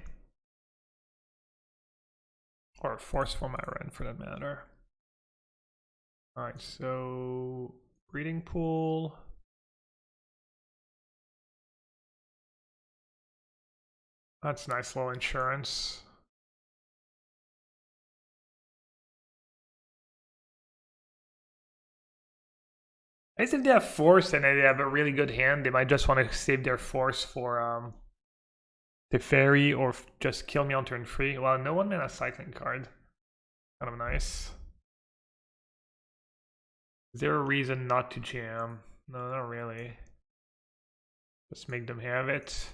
Or Force for my Ren for that matter. Alright, so... Breeding Pool... That's nice little insurance. I guess if they have force and they have a really good hand, they might just want to save their force for the fairy or just kill me on turn 3. Well, no one mana cycling card. Kind of nice. Is there a reason not to jam? No, not really. Just make them have it.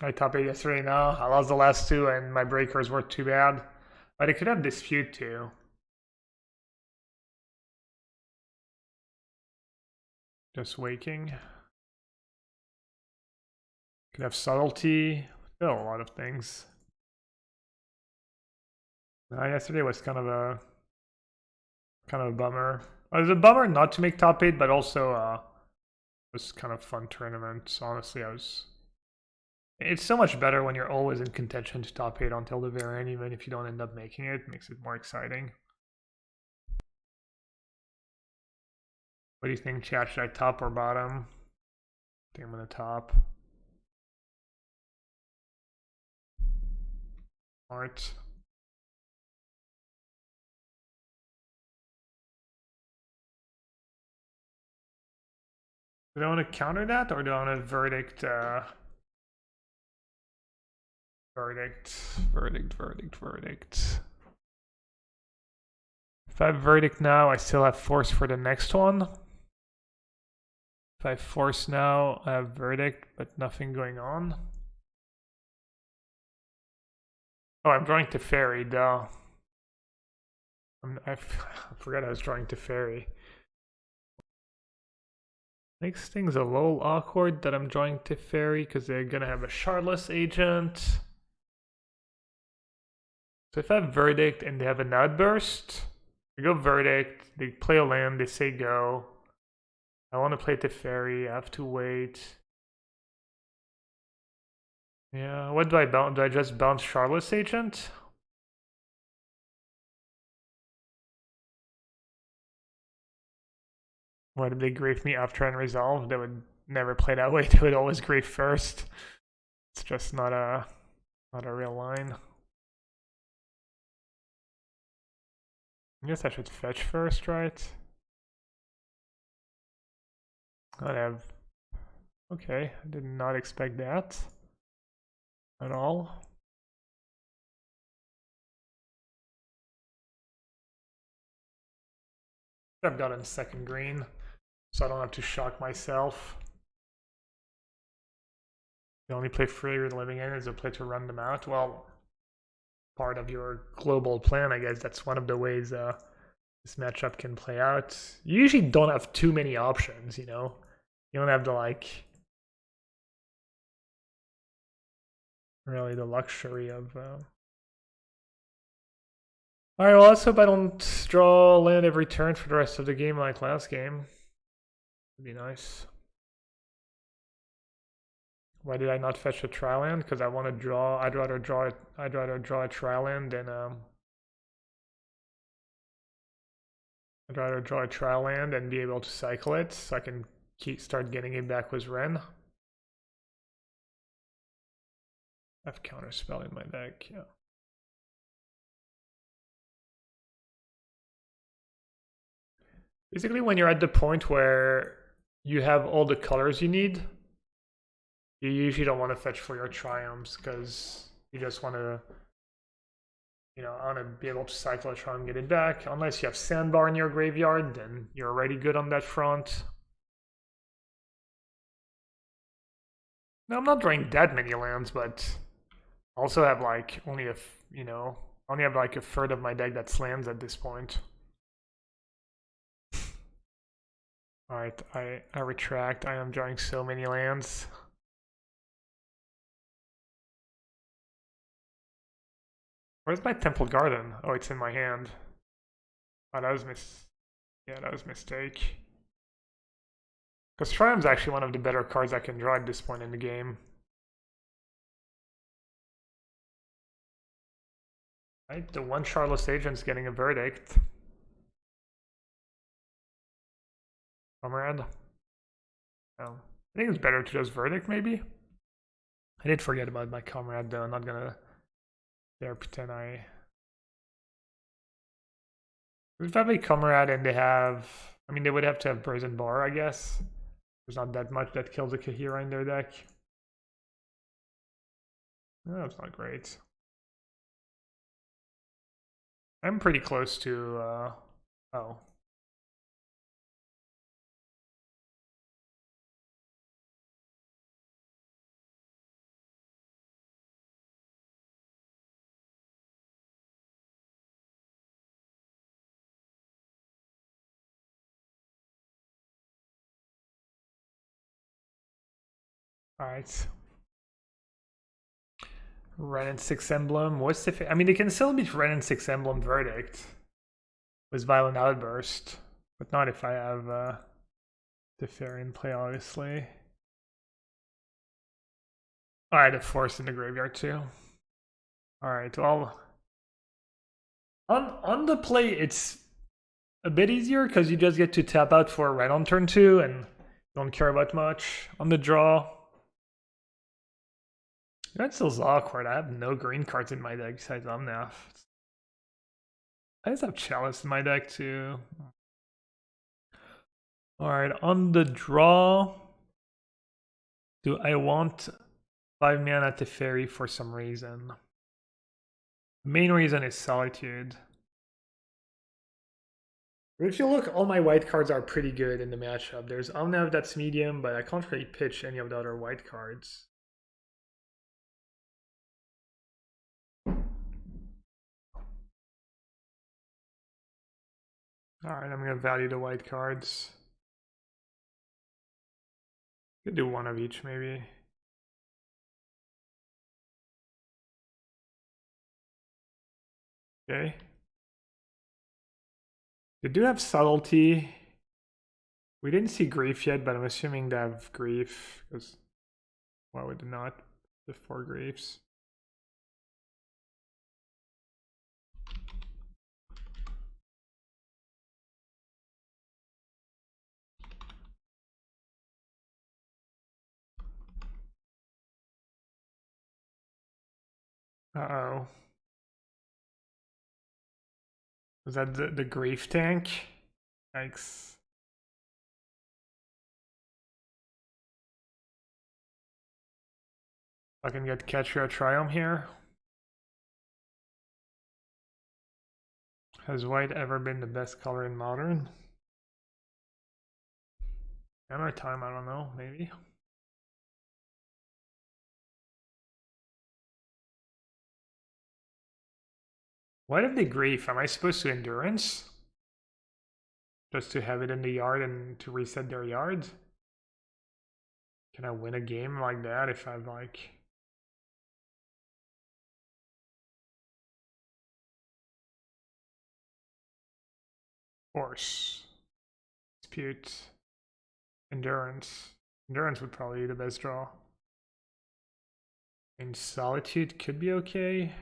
I top 8 yesterday now. I lost the last 2 and my breakers were too bad. But I could have Dispute too. Just waking. Could have Subtlety. Still a lot of things. Yesterday was kind of a bummer. It was a bummer not to make top 8, but also it was kind of fun tournament. Honestly, it's so much better when you're always in contention to top 8 until the very end, even if you don't end up making it. It makes it more exciting. What do you think, chat? Should I top or bottom? I think I'm gonna top. Art. Do I want to counter that, or do I want to verdict? Verdict. If I have verdict now, I still have force for the next one. If I have force now, I have verdict, but nothing going on. Oh, I'm drawing to fairy, duh. I forgot I was drawing to fairy. Makes things a little awkward that I'm drawing to fairy because they're gonna have a Shardless agent. So if I have verdict and they have an outburst, I go verdict, they play a land, they say go. I want to play Teferi, I have to wait. Yeah, what do I bounce? Do I just bounce Charlotte's Agent? Why did they grief me after unresolved? They would never play that way. They would always grief first. It's just not a real line. I guess I should fetch first, right? I'd have... Okay, I did not expect that at all. I've gotten second green, so I don't have to shock myself. The only play freer living in is a play to run them out. Well, part of your global plan, I guess that's one of the ways this matchup can play out. You usually don't have too many options, you know? You don't have to, like, really the luxury of... Alright, well, let's hope I don't draw land every turn for the rest of the game like last game. Would be nice. Why did I not fetch a tri land? Because I want to draw. I'd rather draw a tri land than I'd rather draw a tri land and be able to cycle it, so I can start getting it back with Ren. I have counterspell in my deck. Yeah. Basically, when you're at the point where you have all the colors you need, you usually don't want to fetch for your triumphs because you just want to, you know, I want to be able to cycle a triumph and get it back. Unless you have Sandbar in your graveyard, then you're already good on that front. No, I'm not drawing that many lands, but I also have like only only have like a third of my deck that's lands at this point. Alright, I retract. I am drawing so many lands. Where's my Temple Garden? Oh, it's in my hand. Oh, that was that was a mistake. Because Triumph's actually one of the better cards I can draw at this point in the game. Right, the one Charlotte's Agent's getting a verdict. Comrade. Oh, I think it's better to just verdict, maybe? I did forget about my comrade, though. I'm not gonna dare pretend I... There's probably comrade, and they have... I mean, they would have to have Brazen Bar, I guess. There's not that much that kills a Kahira in their deck. Oh, that's not great. I'm pretty close to... oh. Alright. Ren and 6 Emblem. What's the... I mean, they can still beat Ren and 6 Emblem Verdict with Violent Outburst, but not if I have the Fairy in play, obviously. Alright, a Force in the graveyard too. Alright, well... On the play, it's a bit easier because you just get to tap out for a Ren on turn 2 and don't care about much. On the draw... That still awkward. I have no green cards in my deck besides Omnath. I just have Chalice in my deck too. Alright, on the draw, do I want 5 mana to Fairy for some reason? The main reason is Solitude. But if you look, all my white cards are pretty good in the matchup. There's Omnath that's medium, but I can't really pitch any of the other white cards. Alright, I'm going to value the white cards. Could do one of each, maybe. Okay. They do have Subtlety. We didn't see Grief yet, but I'm assuming they have Grief, because why would they not? The 4 griefs. Uh-oh. Was that the grief tank? Yikes. I can get Catria Triumph here. Has white ever been the best color in Modern? Hammer time, I don't know, maybe. Why did they grief? Am I supposed to endurance? Just to have it in the yard and to reset their yards? Can I win a game like that if I'm like... Force. Dispute. Endurance. Endurance would probably be the best draw. And Solitude could be okay.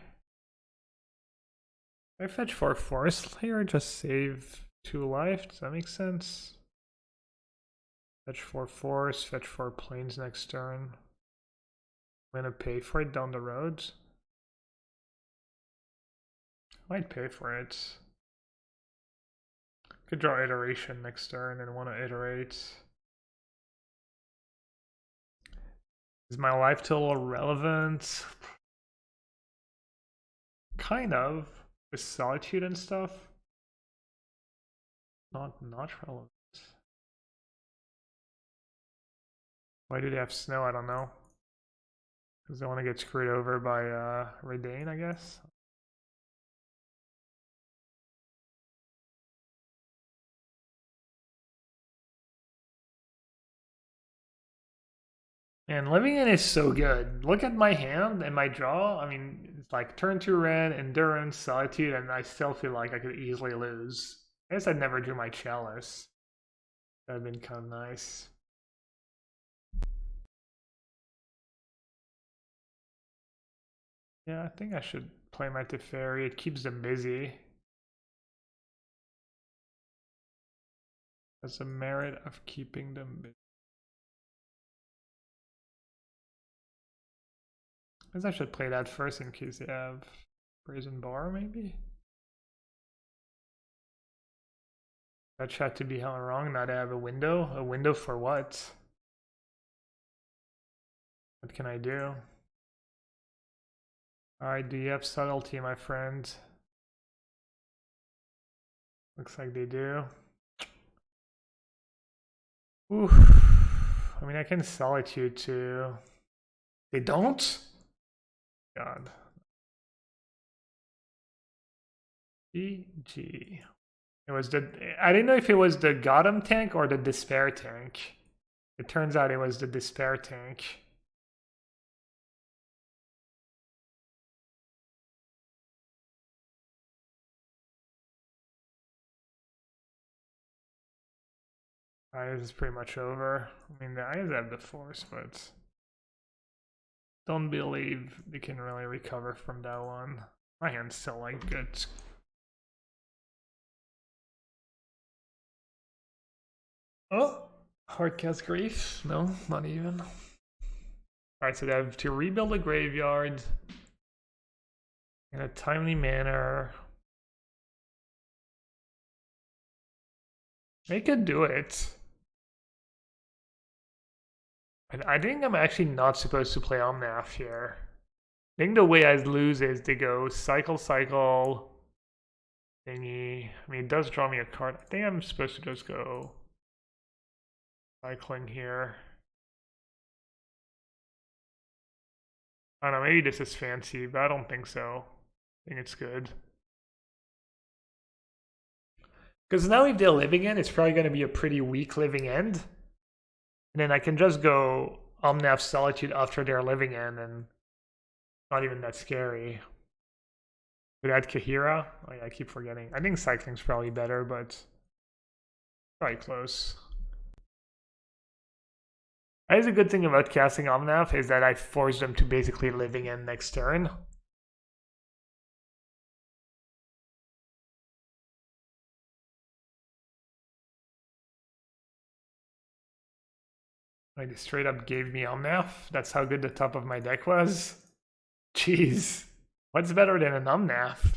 I fetch 4 Forest Layer, just save 2 life. Does that make sense? Fetch 4 Force, fetch 4 Plains next turn. I'm gonna pay for it down the road. I might pay for it. Could draw Iteration next turn and want to iterate. Is my life total relevant? Kind of. With Solitude and stuff. Not relevant. Why do they have snow? I don't know. Because they want to get screwed over by Redane, I guess. And living in is so good. Look at my hand and my draw. I mean, it's like turn 2 red, endurance, solitude, and I still feel like I could easily lose. I guess I never drew my chalice. That would have been kind of nice. Yeah, I think I should play my Teferi. It keeps them busy. Has the merit of keeping them busy. I guess I should play that first in case they have Brazen Bar, maybe? That chat to be hella wrong, not to have a window? A window for what? What can I do? Alright, do you have subtlety, my friend? Looks like they do. Oof. I mean, I can solitude too. They don't? God. GG. It was the... I didn't know if it was the Gotham tank or the Despair tank. It turns out it was the Despair tank. This is pretty much over. I mean, the eyes have the force, but don't believe they can really recover from that one. My hand's still like good. Oh, Hardcast Grief? No, not even. Alright, so they have to rebuild a graveyard in a timely manner. They could do it. And I think I'm actually not supposed to play Omnath here. I think the way I lose is to go cycle, thingy. I mean, it does draw me a card. I think I'm supposed to just go cycling here. I don't know, maybe this is fancy, but I don't think so. I think it's good. Because now if they're living end, it's probably going to be a pretty weak living end. And then I can just go Omnath Solitude after their living end, and not even that scary. Did I add Kahira? Oh yeah, I keep forgetting. I think cycling's probably better, but probably close. That is a good thing about casting Omnath is that I forced them to basically living in next turn. Like, they straight up gave me Omnath. That's how good the top of my deck was. Jeez. What's better than an Omnath?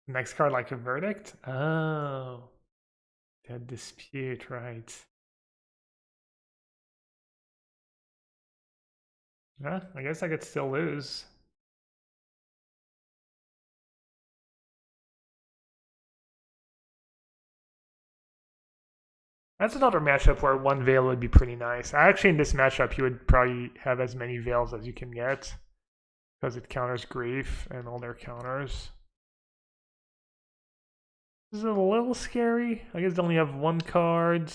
Next card like a Verdict? Oh. That dispute, right. Yeah, I guess I could still lose. That's another matchup where one Veil would be pretty nice. Actually, in this matchup, you would probably have as many Veils as you can get. Because it counters Grief and all their counters. This is a little scary. I guess they only have one card.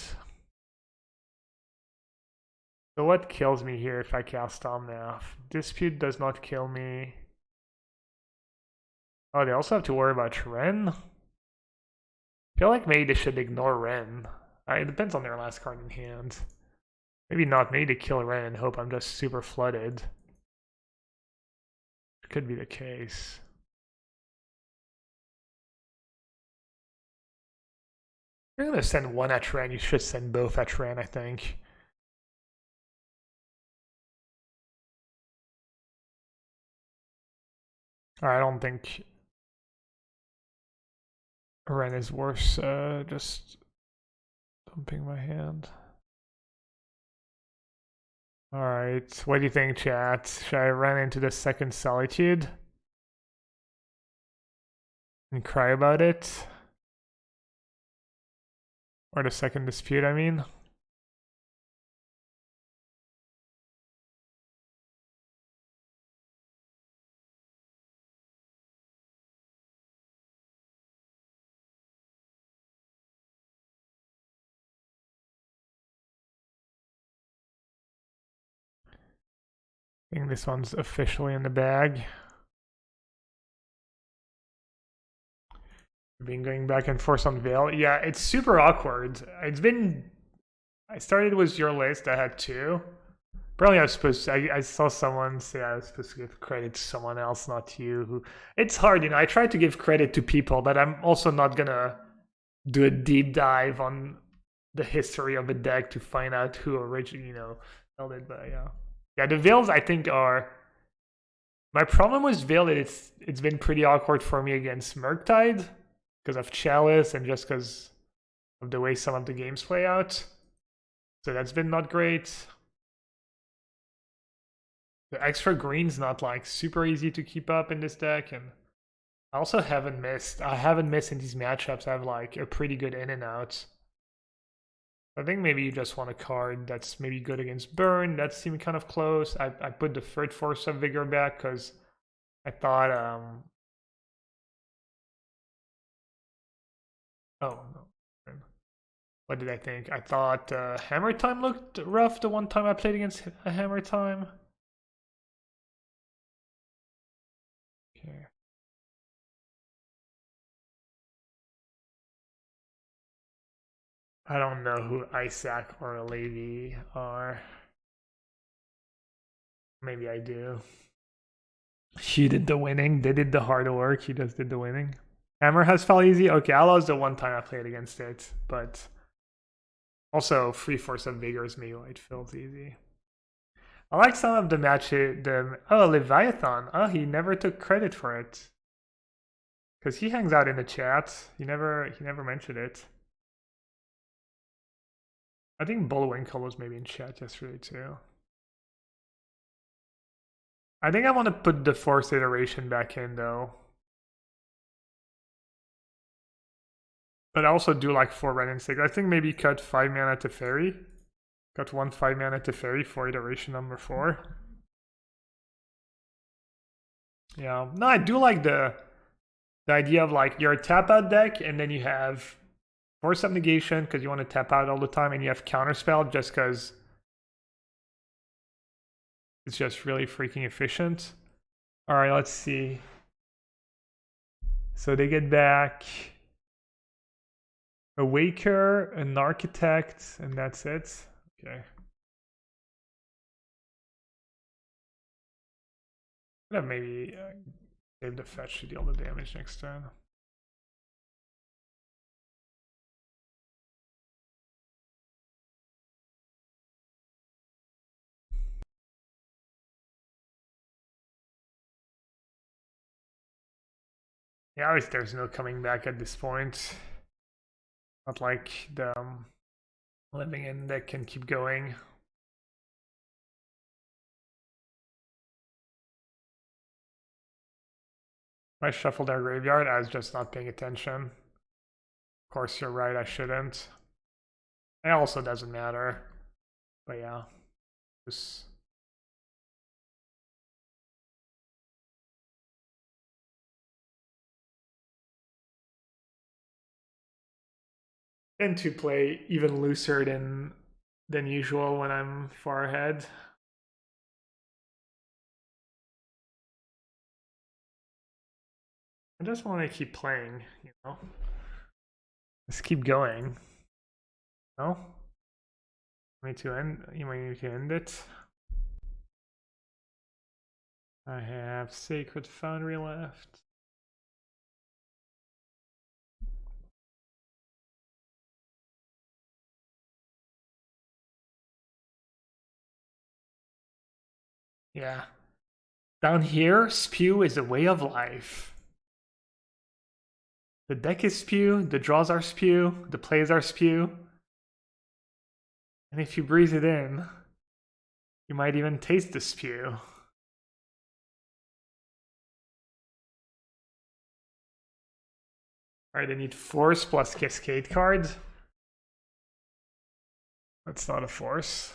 So what kills me here if I cast Omnath? Dispute does not kill me. Oh, they also have to worry about Ren? I feel like maybe they should ignore Ren. It depends on their last card in hand. Maybe not. Maybe they kill Ren and hope I'm just super flooded. It could be the case. If you're gonna send one at Ren, you should send both at Ren, I think. I don't think Ren is worse, just dumping my hand. Alright, what do you think, chat? Should I run into the second Solitude? And cry about it? Or the second Dispute, I mean? I think this one's officially in the bag. I've been going back and forth on Veil. Yeah, it's super awkward. It's been... I started with your list, I had two. Apparently I was supposed to... I saw someone say I was supposed to give credit to someone else, not you. Who, it's hard, you know, I try to give credit to people, but I'm also not gonna do a deep dive on the history of a deck to find out who originally, you know, held it, but yeah. Yeah, the Veils I think are... My problem with Veil is it's been pretty awkward for me against Murktide because of Chalice and just because of the way some of the games play out. So that's been not great. The extra green's not like super easy to keep up in this deck, and I also haven't missed. I haven't missed in these matchups. I have like a pretty good in and out. I think maybe you just want a card that's maybe good against Burn. That seemed kind of close. I put the third Force of Vigor back because I thought oh no. What did I think? I thought Hammer Time looked rough the one time I played against a Hammer Time. Okay. I don't know who Isaac or Levy are. Maybe I do. She did the winning. They did the hard work. He just did the winning. Hammer has felt easy. Okay, I lost the one time I played against it, but also free Force of Vigor is maybe why it feels easy. I like some of the matches. Oh, Leviathan. Oh, he never took credit for it because he hangs out in the chat. He never mentioned it. I think Bullwinkle was maybe in chat yesterday too. I think I want to put the Force Iteration back in though. But I also do like 4 red and 6. I think maybe cut 5 mana to Fairy. Got 1 5 mana to Fairy for iteration number 4. Yeah. No, I do like the idea of like you're a tap out deck and then you have Force of Negation because you want to tap out all the time, and you have Counterspell just because it's just really freaking efficient. Alright, let's see. So they get back a Waker, an Architect, and that's it. Okay. Could have maybe save the fetch to deal the damage next turn. Yeah, obviously there's no coming back at this point. Not like the living in that can keep going. I shuffled our graveyard, I was just not paying attention. Of course, you're right, I shouldn't. It also doesn't matter. But yeah, just tend to play even looser than usual when I'm far ahead. I just want to keep playing, you know? Just keep going. No? You might need to end it. I have Sacred Foundry left. Yeah. Down here, spew is a way of life. The deck is spew, the draws are spew, the plays are spew. And if you breathe it in, you might even taste the spew. Alright, I need force plus cascade cards. That's not a force.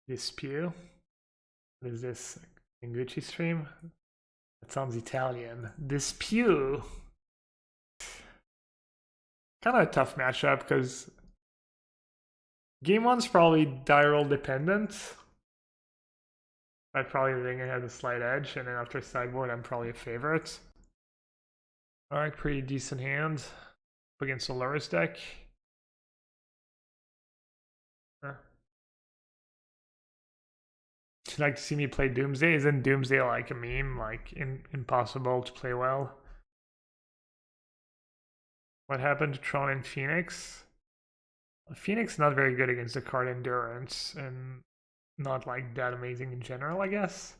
This spew. What is this? Gucci stream? That sounds Italian. This spew. Kind of a tough matchup because game one's probably die roll dependent. I probably think it has a slight edge, and then after sideboard, I'm probably a favorite. Alright, pretty decent hand against the Loris deck. Sure. Would you like to see me play Doomsday? Isn't Doomsday like a meme? Like impossible to play well? What happened to Tron and Phoenix? Phoenix not very good against the card Endurance, and not like that amazing in general, I guess.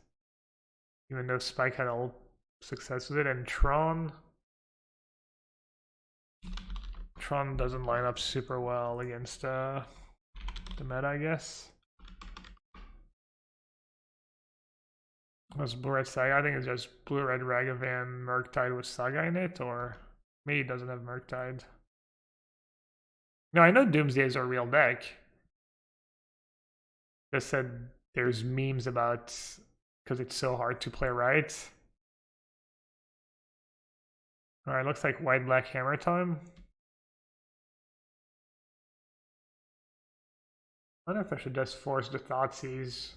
Even though Spike had all success with it, and Tron doesn't line up super well against the meta, I guess. Was Blue-Red Saga? I think it's just Blue-Red Ragavan Murktide with Saga in it, or maybe it doesn't have Murktide. No, I know Doomsday is a real deck. Just said there's memes about because it's so hard to play right. Alright, looks like white-black hammer time. I wonder if I should just force the Thoughtseize.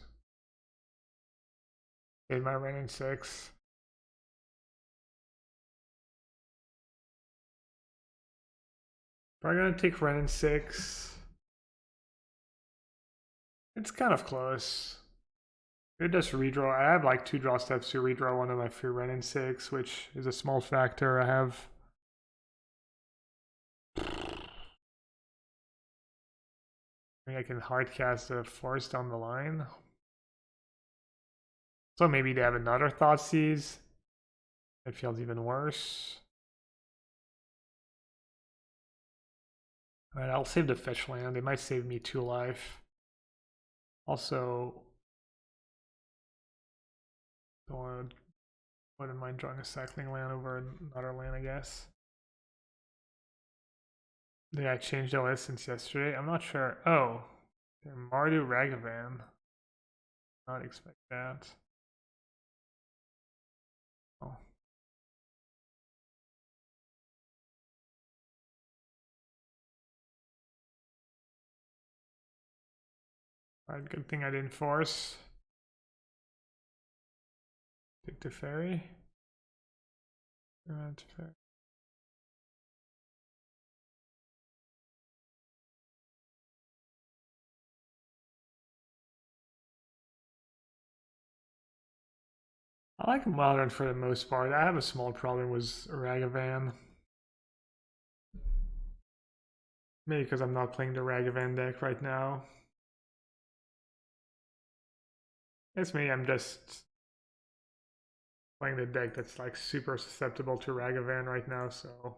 Save my Ren in 6. Probably gonna take Ren in 6. It's kind of close. It just redraw. I have like 2 draw steps to redraw one of my free Ren in 6, which is a small factor. I have. I think I can hardcast a force down the line. So maybe they have another Thoughtseize. It feels even worse. Alright, I'll save the fetch land. They might save me 2 life. Also, wouldn't mind drawing a cycling land over another land, I guess. Yeah, I changed the list since yesterday. I'm not sure. Oh, Mardu Ragavan. Not expect that. Oh. Alright, good thing I didn't force. Take the ferry. Ferry. I like modern for the most part. I have a small problem with Ragavan. Maybe because I'm not playing the Ragavan deck right now. It's me, I'm just playing the deck that's like super susceptible to Ragavan right now, so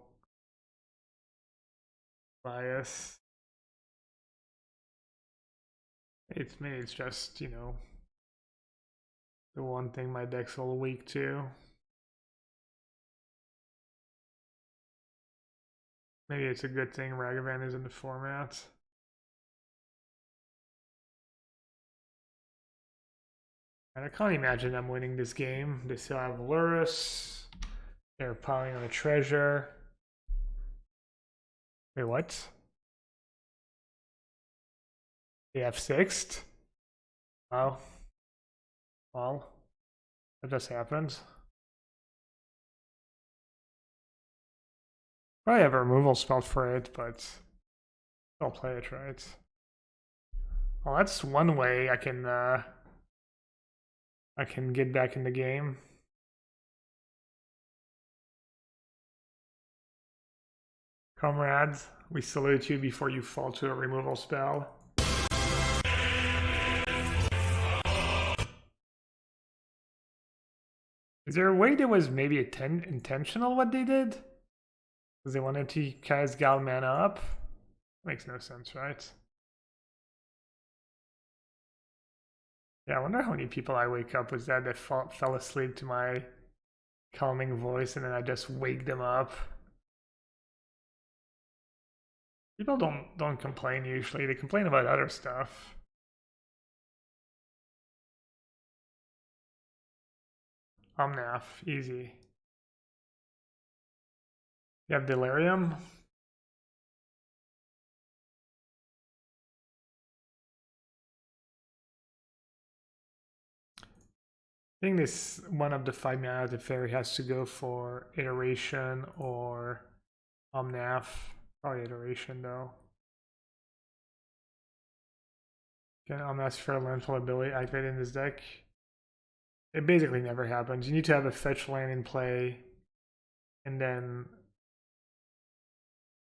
bias. It's me, it's just, you know, the one thing my deck's a little weak to. Maybe it's a good thing Ragavan is in the format. And I can't imagine I'm winning this game. They still have Lurrus. They're piling on a treasure. Wait, what? They have sixth? Wow. Well, that just happened. Probably have a removal spell for it, but I'll play it, right? Well, that's one way I can get back in the game. Comrades, we salute you before you fall to a removal spell. Is there a way that was maybe intentional what they did? Because they wanted to cast Gal mana up? Makes no sense, right? Yeah, I wonder how many people I wake up with that fell asleep to my calming voice and then I just wake them up. People don't complain usually. They complain about other stuff. Omnath, easy. You have Delirium? I think this one of the 5 mana the fairy has to go for Iteration or Omnath. Probably Iteration though. Can Omnath's Fair Landfall ability activate in this deck? It basically never happens. You need to have a fetch land in play and then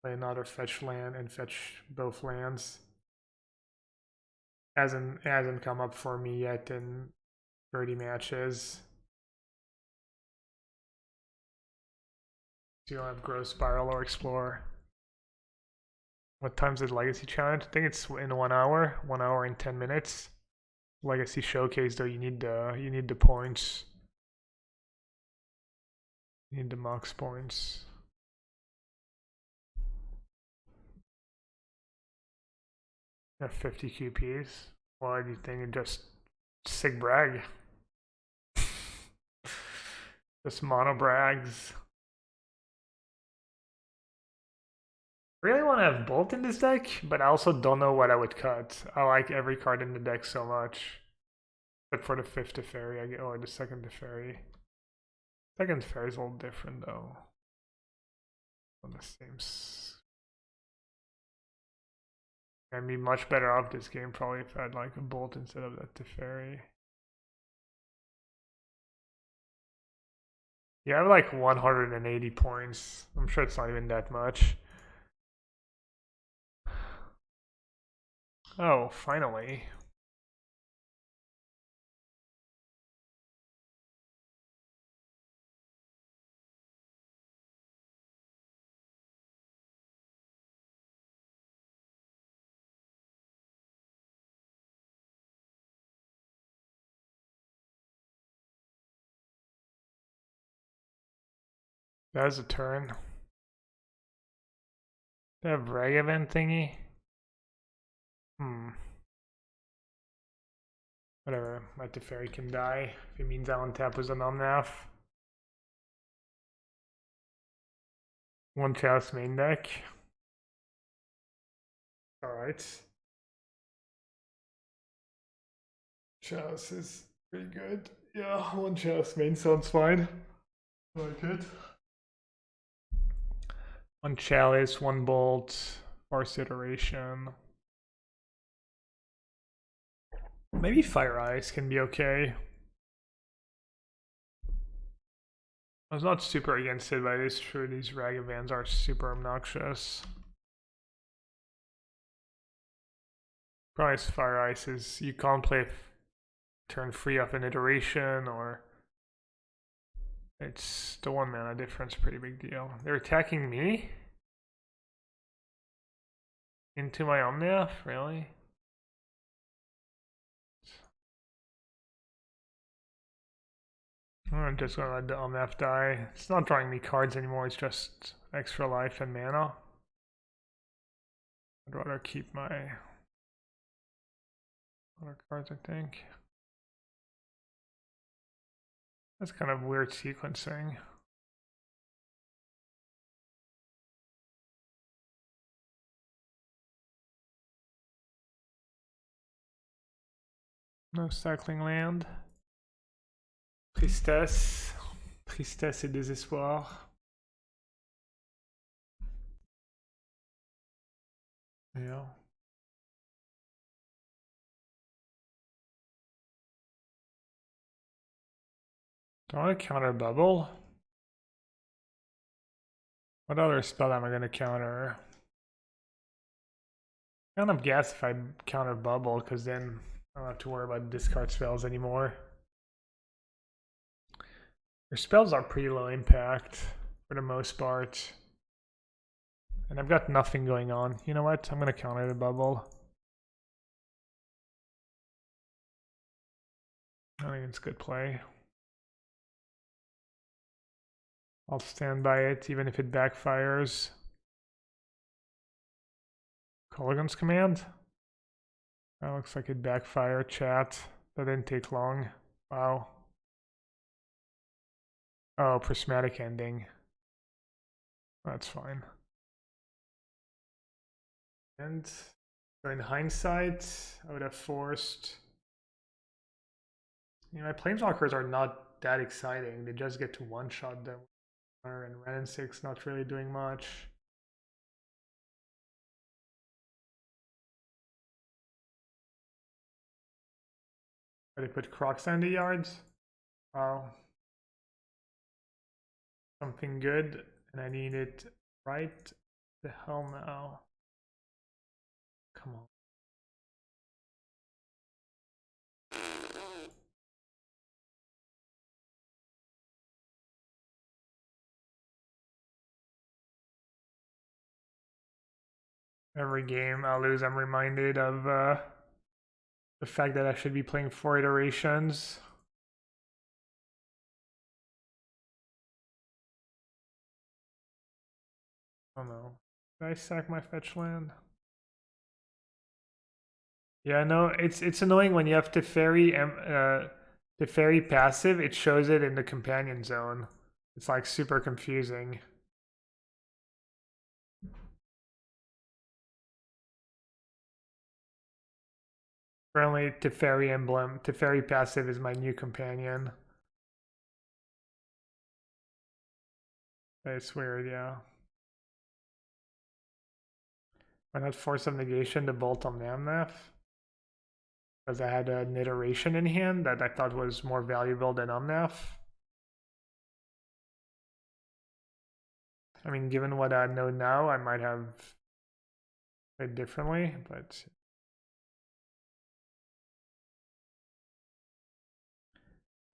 play another fetch land and fetch both lands. Hasn't come up for me yet in 30 matches. So you'll have Growth Spiral or Explore. What time's the Legacy Challenge? I think it's in 1 hour. 1 hour and 10 minutes. Legacy Showcase though, you need the points. You need the max points. You have 50 QPs. Why do you think it just sick brag? Just mono brags. Really want to have Bolt in this deck, but I also don't know what I would cut. I like every card in the deck so much. Except for the 5th Teferi, or the 2nd Teferi. 2nd Teferi is a little different though. On the same. I'd be much better off this game probably if I had like a Bolt instead of that Teferi. You have like 180 points. I'm sure it's not even that much. Oh, finally. That was a turn. They have Ragavan thingy? Whatever, my Teferi can die. If it means I untap with an Omnath. One Chalice main deck. Alright. Chalice is pretty good. Yeah, one Chalice main sounds fine. I like it. One Chalice, one Bolt, Force Iteration. Maybe Fire Ice can be okay. I was not super against it, but it is true these Ragavans are super obnoxious. Price Fire Ice is you can't play turn 3 off an iteration, or it's the 1 mana difference, pretty big deal. They're attacking me? Into my Omnath? Really? I'm just gonna let the Omnath die. It's not drawing me cards anymore, it's just extra life and mana. I'd rather keep my other cards, I think. That's kind of weird sequencing. No cycling land. Tristesse. Tristesse et désespoir. Yeah. Do I want to counter bubble? What other spell am I going to counter? I kind of guess if I counter bubble, because then I don't have to worry about discard spells anymore. Your spells are pretty low impact for the most part. And I've got nothing going on. You know what? I'm going to counter the bubble. I think it's good play. I'll stand by it even if it backfires. Colligan's Command? That looks like it backfired, chat. That didn't take long. Wow. Oh, prismatic ending. That's fine. And so in hindsight, I would have forced... You know, my Planeswalkers are not that exciting. They just get to one-shot them. And Ren 6 not really doing much. But they put Crocs on the yards. Wow. Something good, and I need it right the hell now. Come on. Every game I lose, I'm reminded of the fact that I should be playing 4 iterations. Oh no. Did I sack my fetch land? Yeah, no, it's annoying when you have Teferi passive, it shows it in the companion zone. It's like super confusing. Currently, Teferi emblem, Teferi passive is my new companion. It's weird, yeah. Why not Force of Negation to bolt on Omnath? Because I had an iteration in hand that I thought was more valuable than Omnath. I mean, given what I know now, I might have played differently, but...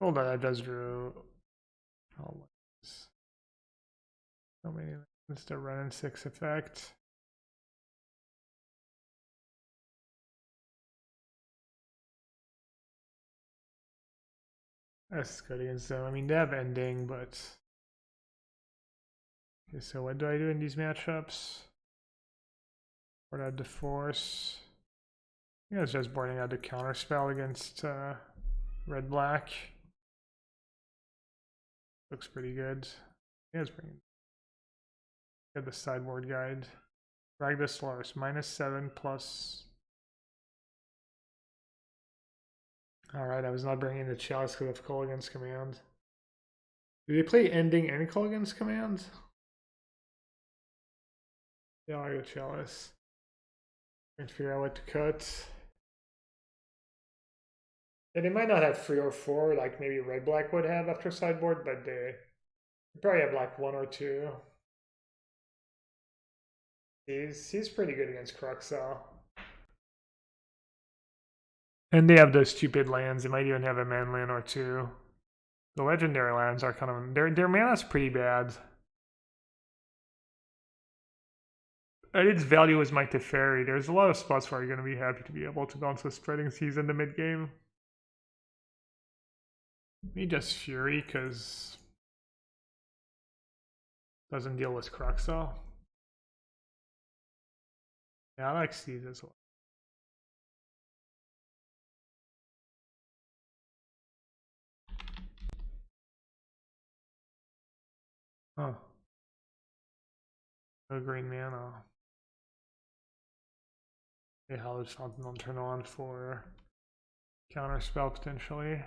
Hold on, I just drew... Oh, so many... It's the Ren 6 effect. That's good against them. I mean, they have ending, but... Okay, so what do I do in these matchups? Board out the Force. I think I was just boarding out the counter spell against red black. Looks pretty good. Yeah, it's pretty good. Get the sideboard guide. Drag the Solaris, -7 plus. Alright, I was not bringing the Chalice because of Colligan's Command. Do they play ending and Colligan's Command? Yeah, I got Chalice. Trying to figure out what to cut. Yeah, they might not have 3 or 4 like maybe red black would have after sideboard, but they Probably have like one or two. He's pretty good against Crux though. And they have those stupid lands. They might even have a man land or two. The legendary lands are kind of their mana's pretty bad. At its value is my Teferi. There's a lot of spots where you're going to be happy to be able to bounce with Spreading Seas in the mid game. Maybe just Fury because doesn't deal with Crux though. Yeah, I like Seas as well. Oh. No green mana. Okay, Hallowed Fountain will turn on for counter spell potentially.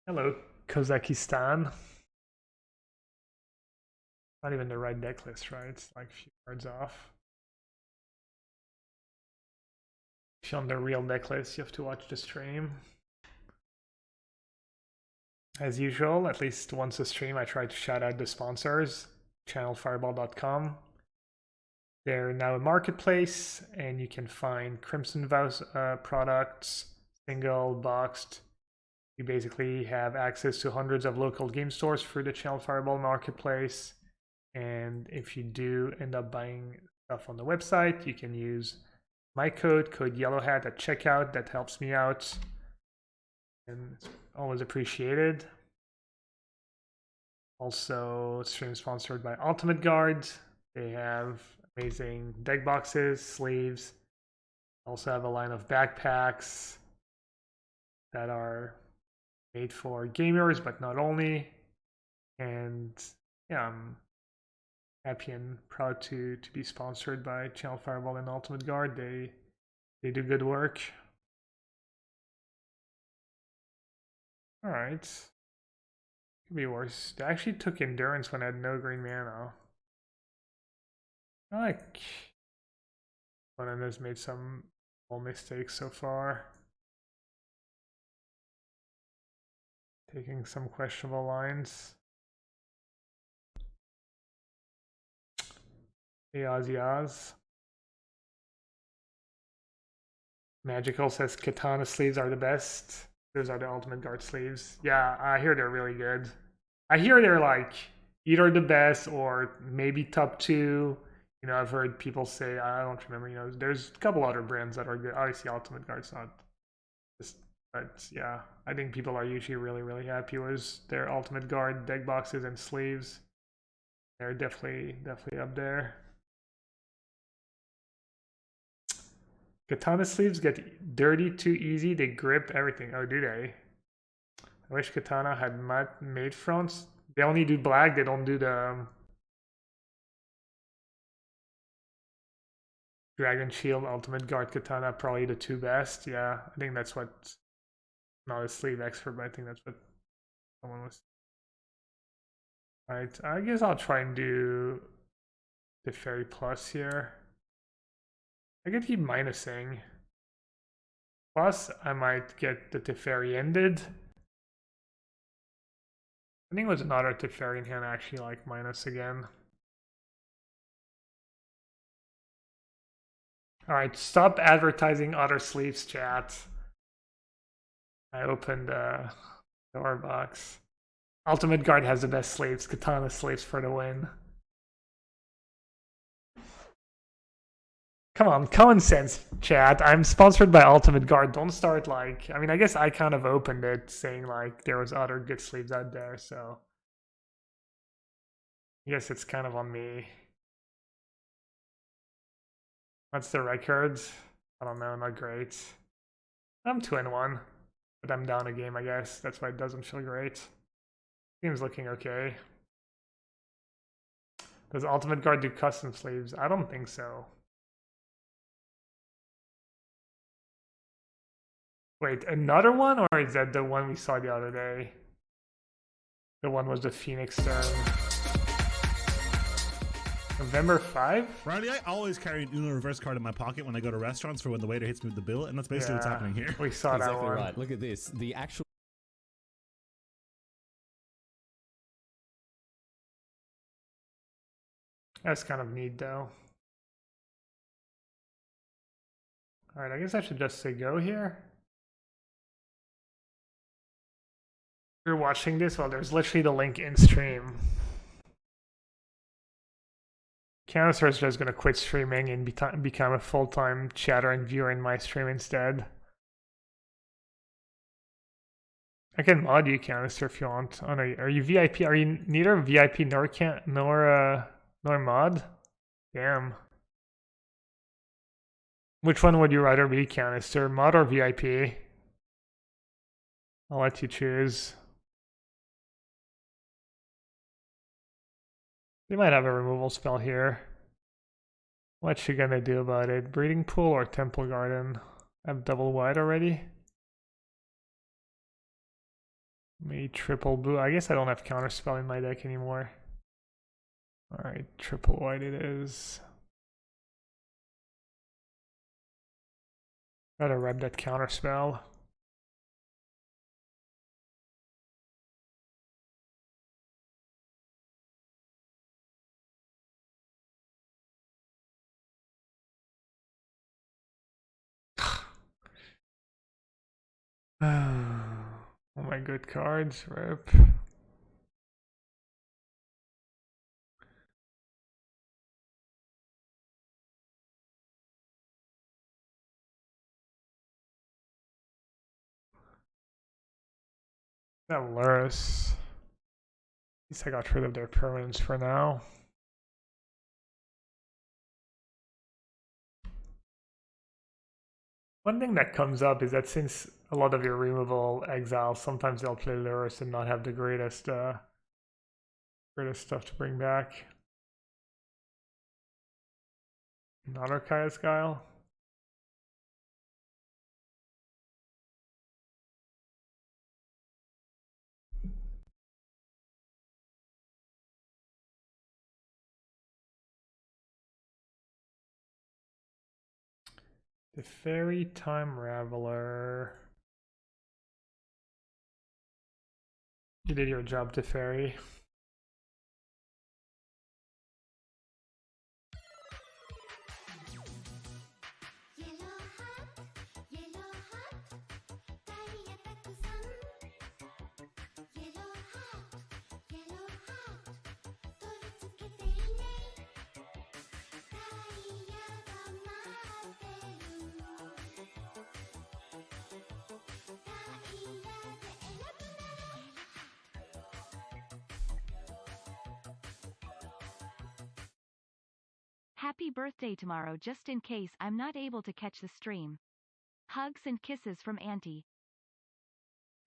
Hello, Kazakhstan. Not even the right deck list, right? It's like a few cards off. If you're on the real deck list, you have to watch the stream. As usual, at least once a stream, I try to shout out the sponsors, channelfireball.com. They're now a marketplace, and you can find Crimson Vows products, single, boxed. You basically have access to hundreds of local game stores through the Channel Fireball marketplace. And if you do end up buying stuff on the website, you can use my code yellowhat at checkout. That helps me out and it's always appreciated. Also, stream sponsored by Ultimate Guard. They have amazing deck boxes, sleeves. Also have a line of backpacks that are made for gamers, but not only. And yeah, I'm happy and proud to be sponsored by Channel Fireball and Ultimate Guard. They do good work. All right, could be worse. They actually took Endurance when I had no green mana. I like one has made some mistakes so far. Taking some questionable lines. Hey, Oz. Magical says Katana sleeves are the best. Those are the Ultimate Guard sleeves. Yeah, I hear they're really good. I hear they're like either the best or maybe top 2. You know, I've heard people say, I don't remember, you know, there's a couple other brands that are good. Obviously, Ultimate Guard's not just, but yeah, I think people are usually really, really happy with their Ultimate Guard deck boxes and sleeves. They're definitely up there. Katana sleeves get dirty too easy. They grip everything. Oh, do they? I wish Katana had made fronts. They only do black. They don't do the Dragon Shield, Ultimate Guard, Katana. Probably the 2 best. Yeah, I think that's what. Not a sleeve expert, but I think that's what someone was. Alright, I guess I'll try and do the Fairy Plus here. I could keep minusing. Plus, I might get the Teferi ended. I think it was another Teferi in hand actually like minus again. Alright, stop advertising other sleeves, chat. I opened the door box. Ultimate Guard has the best sleeves. Katana sleeves for the win. Come on, common sense, chat. I'm sponsored by Ultimate Guard. Don't start like... I mean, I guess I kind of opened it saying like there was other good sleeves out there, so... I guess it's kind of on me. What's the record? I don't know, not great. I'm 2-1, but I'm down a game, I guess. That's why it doesn't feel great. Game's looking okay. Does Ultimate Guard do custom sleeves? I don't think so. Wait, another one? Or is that the one we saw the other day? The one was the Phoenix Stone. November 5? Riley, I always carry an Uno reverse card in my pocket when I go to restaurants for when the waiter hits me with the bill, and that's basically what's happening here. We saw that Exactly one. right. Look at this. The actual. That's kind of neat though. Alright, I guess I should just say go here. If you're watching this, well, there's literally the link in stream. Canister is just gonna quit streaming and become a full-time chatter and viewer in my stream instead. I can mod you, Canister, if you want. Oh no, are you VIP? Are you neither VIP nor mod? Damn. Which one would you rather be, Canister? Mod or VIP? I'll let you choose. They might have a removal spell here. What you gonna do about it? Breeding Pool or Temple Garden? I have double white already. Maybe triple blue. I guess I don't have counterspell in my deck anymore. Alright, triple white it is. Gotta rep that counterspell. Oh my good cards, rip. That Luris. At least I got rid of their permanents for now. One thing that comes up is that since a lot of your removal exiles, sometimes they'll play Luris and not have the greatest stuff to bring back. Not Archaea's Guile. The Fairy Time Raveler. You did your job, Teferi. Happy birthday tomorrow just in case I'm not able to catch the stream. Hugs and kisses from Auntie.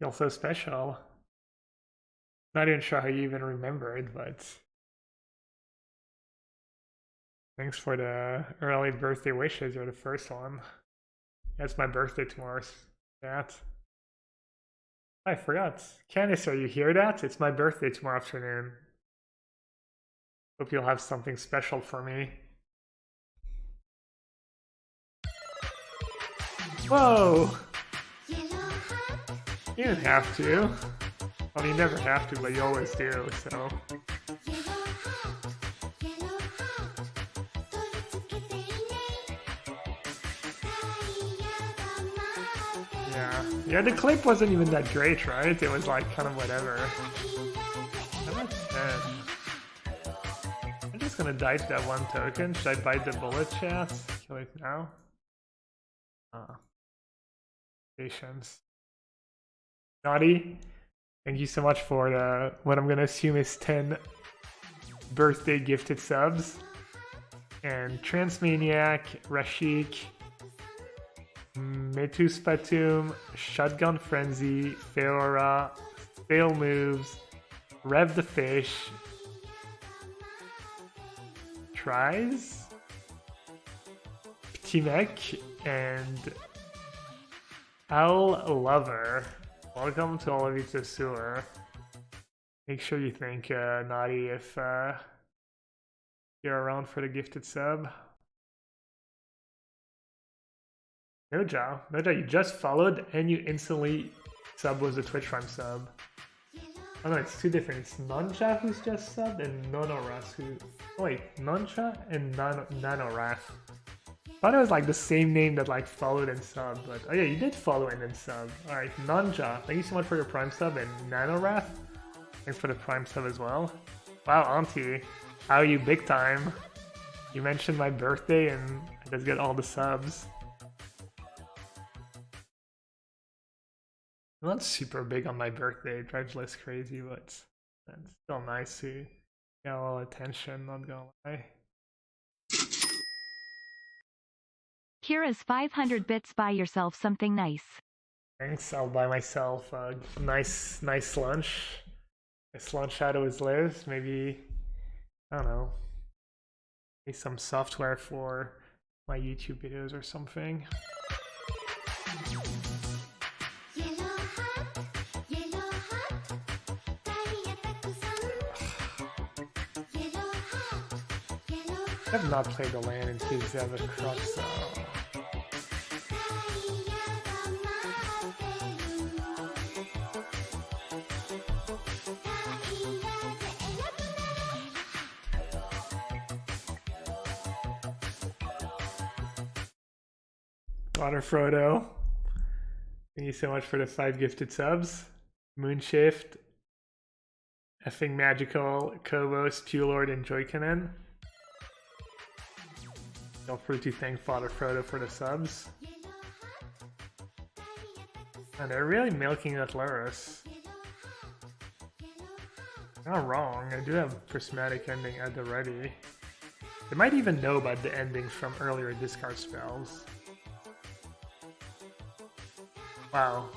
You're so special. Not even sure how you even remembered, but thanks for the early birthday wishes. You're the first one. That's my birthday tomorrow. That. I forgot. Candice, are you hear that? It's my birthday tomorrow afternoon. Hope you'll have something special for me. Whoa! You didn't have to. Well, you never have to, but you always do, so. Yeah, the clip wasn't even that great, right? It was like kind of whatever. I'm at 10. I'm just gonna die to that one token. Should I bite the bullet, chat? Kill it now? Patience. Naughty, thank you so much for the, what I'm gonna assume is 10 birthday gifted subs. And Transmaniac, Rashik, Metu Spatum, Shotgun Frenzy, Feora, Fail Moves, Rev the Fish, Tries, Ptimek, and Al Lover. Welcome to all of you to the sewer. Make sure you thank Naughty if You're around for the gifted sub. Noja, you just followed and you instantly sub was a Twitch Prime sub. Oh no, it's two different. It's Nonja who's just subbed and Nonoras who... Oh wait, Nonja and Nanoras. I thought it was like the same name that like followed and subbed, but oh yeah, you did follow and then sub. Alright, Nonja, thank you so much for your Prime sub, and Nanorath, thanks for the Prime sub as well. Wow, Auntie, how are you big time? You mentioned my birthday and I just get all the subs. I'm not super big on my birthday, it drives less crazy, but it's still nice to get a little attention, not gonna lie. Here is 500 bits, buy yourself something nice. Thanks, I'll buy myself a nice lunch. Nice lunch out of his list, maybe, I don't know, maybe some software for my YouTube videos or something. I have not played the land in case ever crux. Water Frodo, thank you so much for the 5 gifted subs. Moonshift, Effing Magical, Kobos, Pewlord, and Joykanen. Feel free to thank Father Frodo for the subs. And they're really milking that Laris. Not wrong, I do have Prismatic Ending at the ready. They might even know about the endings from earlier discard spells. Wow.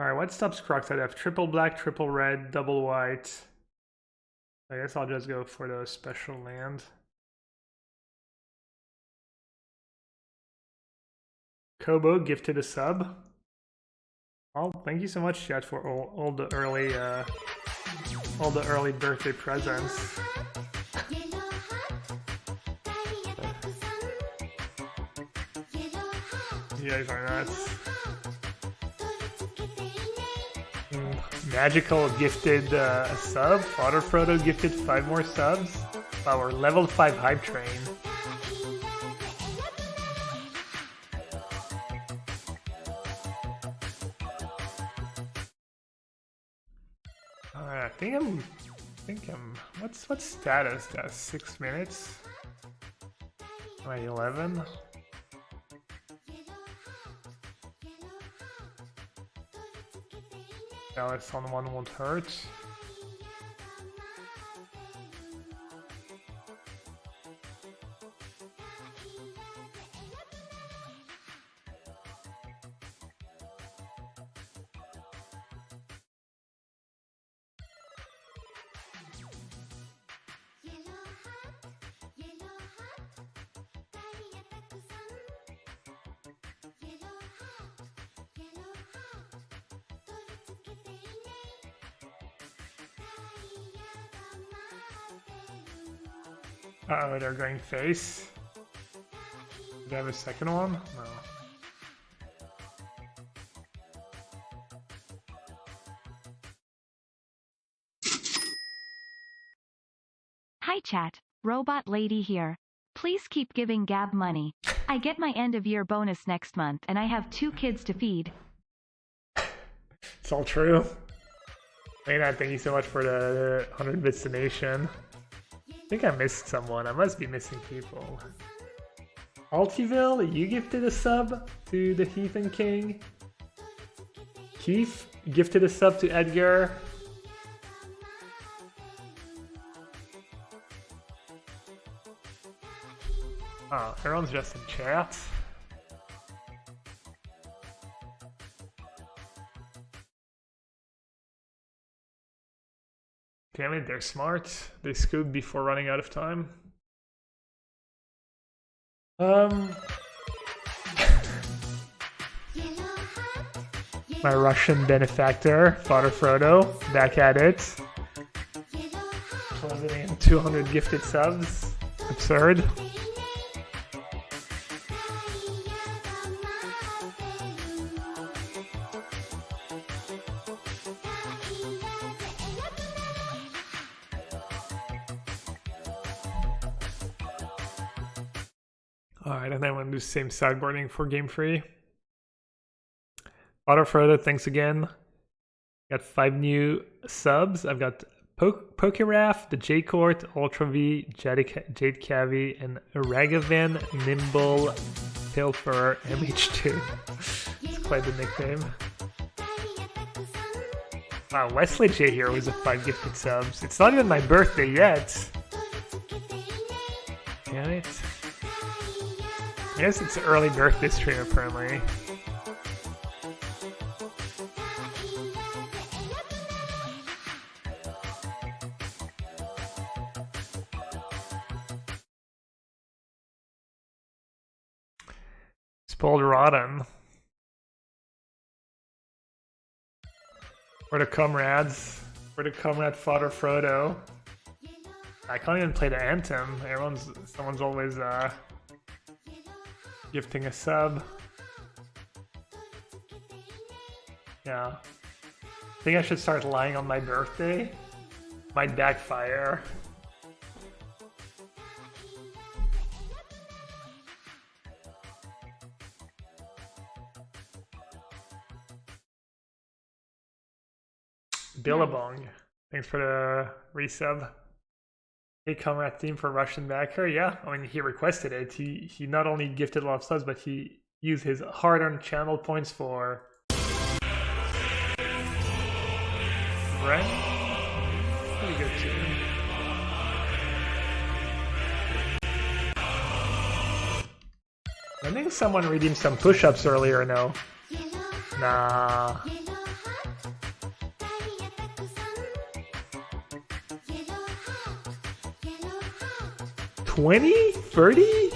Alright, what stops Crux? I'd have triple black, triple red, double white. I guess I'll just go for the special land. Kobo gifted a sub. Oh, thank you so much, chat, for all the early birthday presents. You guys are nuts. Magical gifted a sub. Father Frodo gifted 5 more subs. Wow, we're level 5 hype train. Alright, I think I'm what's status? That's 6 minutes. Am I 11? Dallas on 1 won't hurt. Uh-oh, they're going face. Do they have a second one? No. Hi chat, Robot Lady here. Please keep giving Gab money. I get my end of year bonus next month and I have 2 kids to feed. It's all true. Maynard, thank you so much for the 100 bits donation. I think I missed someone. I must be missing people. Altiville, you gifted a sub to the Heathen King. Keith gifted a sub to Edgar. Oh, everyone's just in chat. Damn it, they're smart. They scooped before running out of time. My Russian benefactor, Father Frodo, back at it. Closing in 200 gifted subs. Absurd. Alright, and then we'll do the same sideboarding for game 3. Father Frodo, thanks again. Got 5 new subs. I've got Pokéraf, the J-Court, Ultra V, Jade Cavi, and Ragavan, Nimble, Pilfer, MH2. It's quite the nickname. Wow, Wesley J here was a 5 gifted subs. It's not even my birthday yet. Damn it. I guess it's early birthday stream apparently. Spoiled Rotten. For the comrades. For the comrade Father Frodo. I can't even play the anthem. Someone's always gifting a sub. Yeah. I think I should start lying on my birthday. Might backfire. Billabong, thanks for the resub. Hey, comrade theme for Russian backer. Yeah, I mean, he requested it. He not only gifted a lot of subs, but he used his hard-earned channel points for... Right? Pretty good too. I think someone redeemed some push-ups earlier, no? Nah. 20? 30?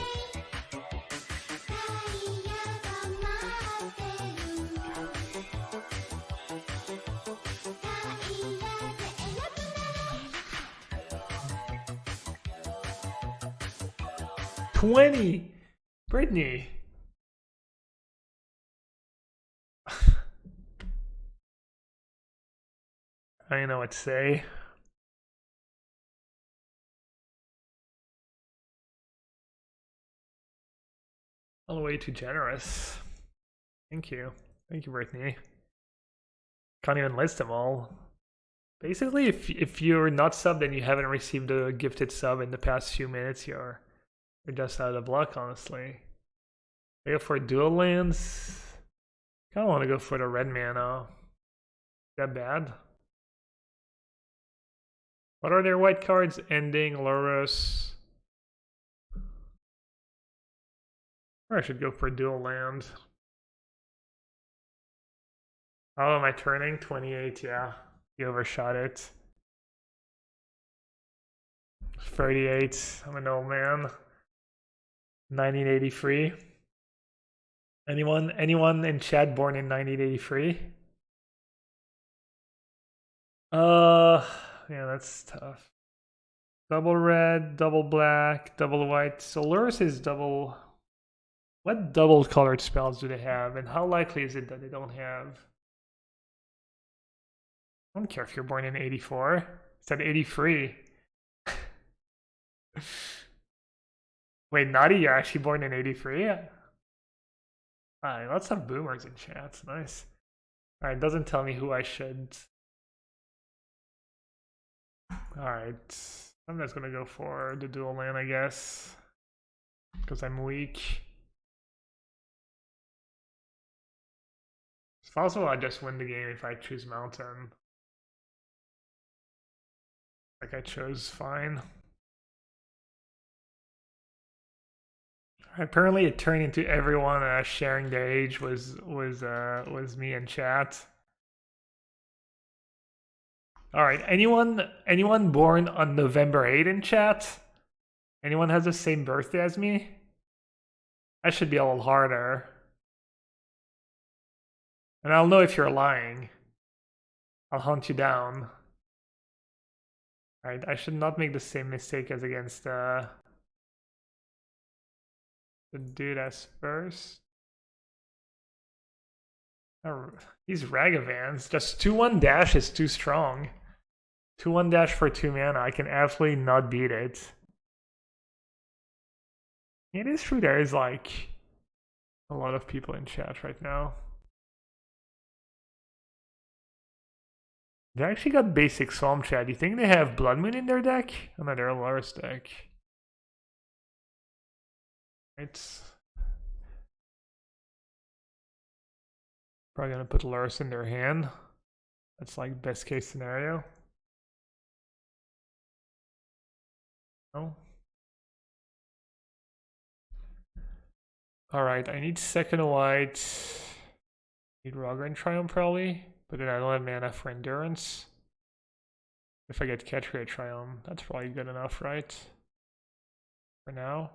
$20? Brittany. I don't know what to say. All the way too generous. Thank you. Thank you, Brittany. Can't even list them all. Basically, if you're not subbed and you haven't received a gifted sub in the past few minutes, you're just out of luck, honestly. I go for dual lands. I kind of want to go for the red mana. Is that bad? What are their white cards? Ending, Loros. Or I should go for dual land. Oh, am I turning? 28, yeah. You overshot it. 38, I'm an old man. 1983. Anyone in chat born in 1983? Yeah, that's tough. Double red, double black, double white. So Lurus is double... What double colored spells do they have? And how likely is it that they don't have? I don't care if you're born in 84. It said 83. Wait, Naughty, you're actually born in 83? Alright, lots of boomers in chat. Nice. Alright, doesn't tell me who I should... Alright, I'm just gonna go for the dual land, I guess. Because I'm weak. It's possible I just win the game if I choose Mountain. Like I chose fine. Apparently it turned into everyone sharing their age was me in chat. Alright, anyone born on November 8 in chat? Anyone has the same birthday as me? That should be a little harder. And I'll know if you're lying. I'll hunt you down. Alright, I should not make the same mistake as against the dude as first. Oh, these Ragavans. Just 2-1 dash is too strong. 2-1 dash for 2 mana. I can absolutely not beat it. It is true there is like a lot of people in chat right now. They actually got basic Psalm chat. Do you think they have Blood Moon in their deck? Oh no, they're a Lars deck. It's probably gonna put Lars in their hand. That's like best case scenario. No. Alright, I need second white. Need Rogran Triumph probably, but then I don't have mana for Endurance. If I get Ketria Triumph, that's probably good enough, right? For now.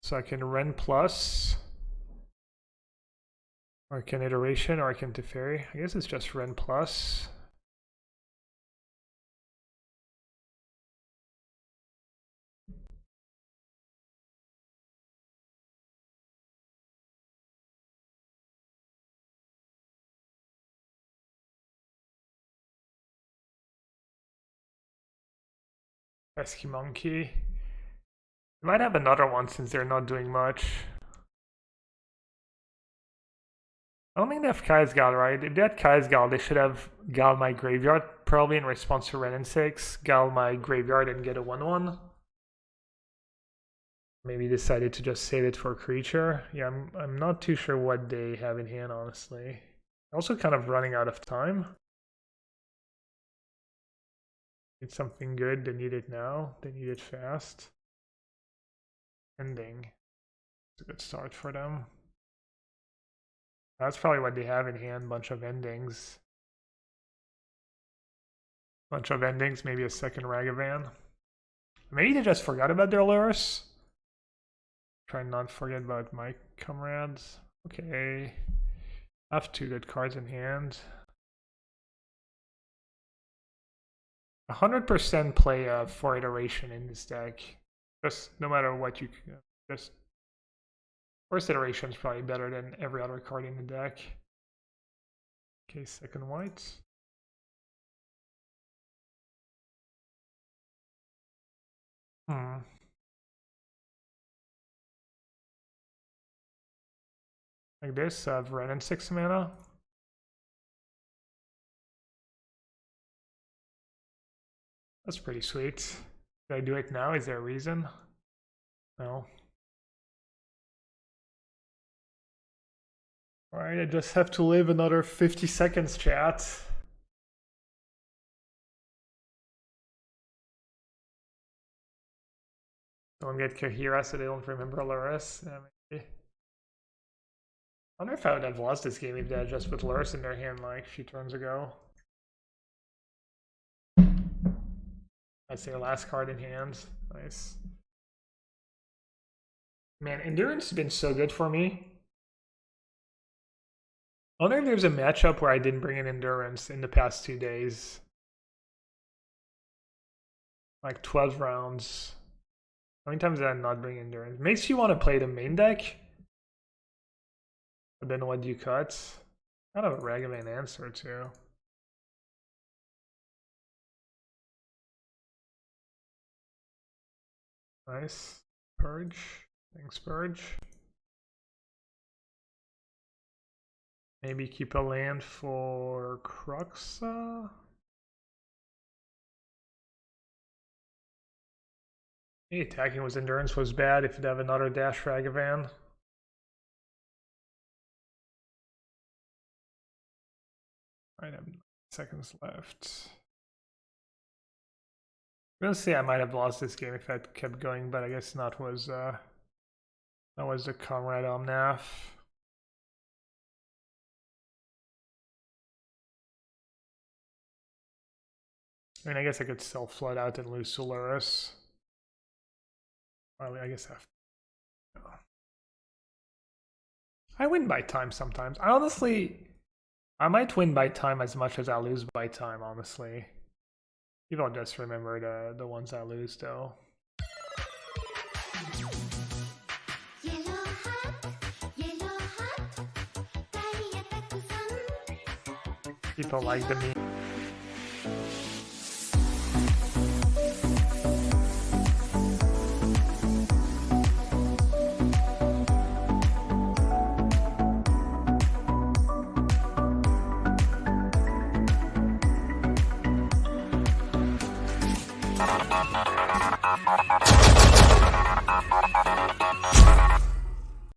So I can Ren Plus, or I can Iteration, or I can Teferi. I guess it's just Ren Plus. Rescue Monkey. I might have another one since they're not doing much. I don't think they have Kaisgal, right? If they had Kaisgal, they should have Gal my graveyard, probably in response to Ren and 6. Gal my graveyard and get a 1-1. Maybe decided to just save it for a creature. Yeah, I'm not too sure what they have in hand, honestly. Also kind of running out of time. Need something good, they need it now. They need it fast. Ending. It's a good start for them. That's probably what they have in hand, bunch of endings. Bunch of endings, maybe a second Ragavan. Maybe they just forgot about their lures. Try not to forget about my comrades. Okay. I have 2 good cards in hand. 100% play for iteration in this deck. Just no matter what you just first iteration is probably better than every other card in the deck. Okay, second white. Like this, I have Ren and 6 mana. That's pretty sweet. Did I do it now? Is there a reason? No. Alright, I just have to live another 50 seconds, chat. Don't get Kahira so they don't remember Luris. Maybe. I wonder if I would have lost this game if they had just put Luris in their hand like a few turns ago. That's their last card in hand. Nice. Man, Endurance has been so good for me. I wonder if there's a matchup where I didn't bring in Endurance in the past 2 days. Like 12 rounds. How many times did I not bring Endurance? Makes you want to play the main deck. But then what do you cut? Kind of a Ragavan answer too. Nice. Purge. Thanks, Purge. Maybe keep a land for Cruxa. Maybe attacking with Endurance was bad if you'd have another Dash Ragavan. Alright, I have 9 seconds left. I'm gonna say I might have lost this game if I kept going, but I guess that was the Comrade Omnath. I mean, I guess I could still flood out and lose Solaris. Well, I guess I have to. I win by time sometimes. I might win by time as much as I lose by time, honestly. People just remember the ones I lose, though. People like the meme.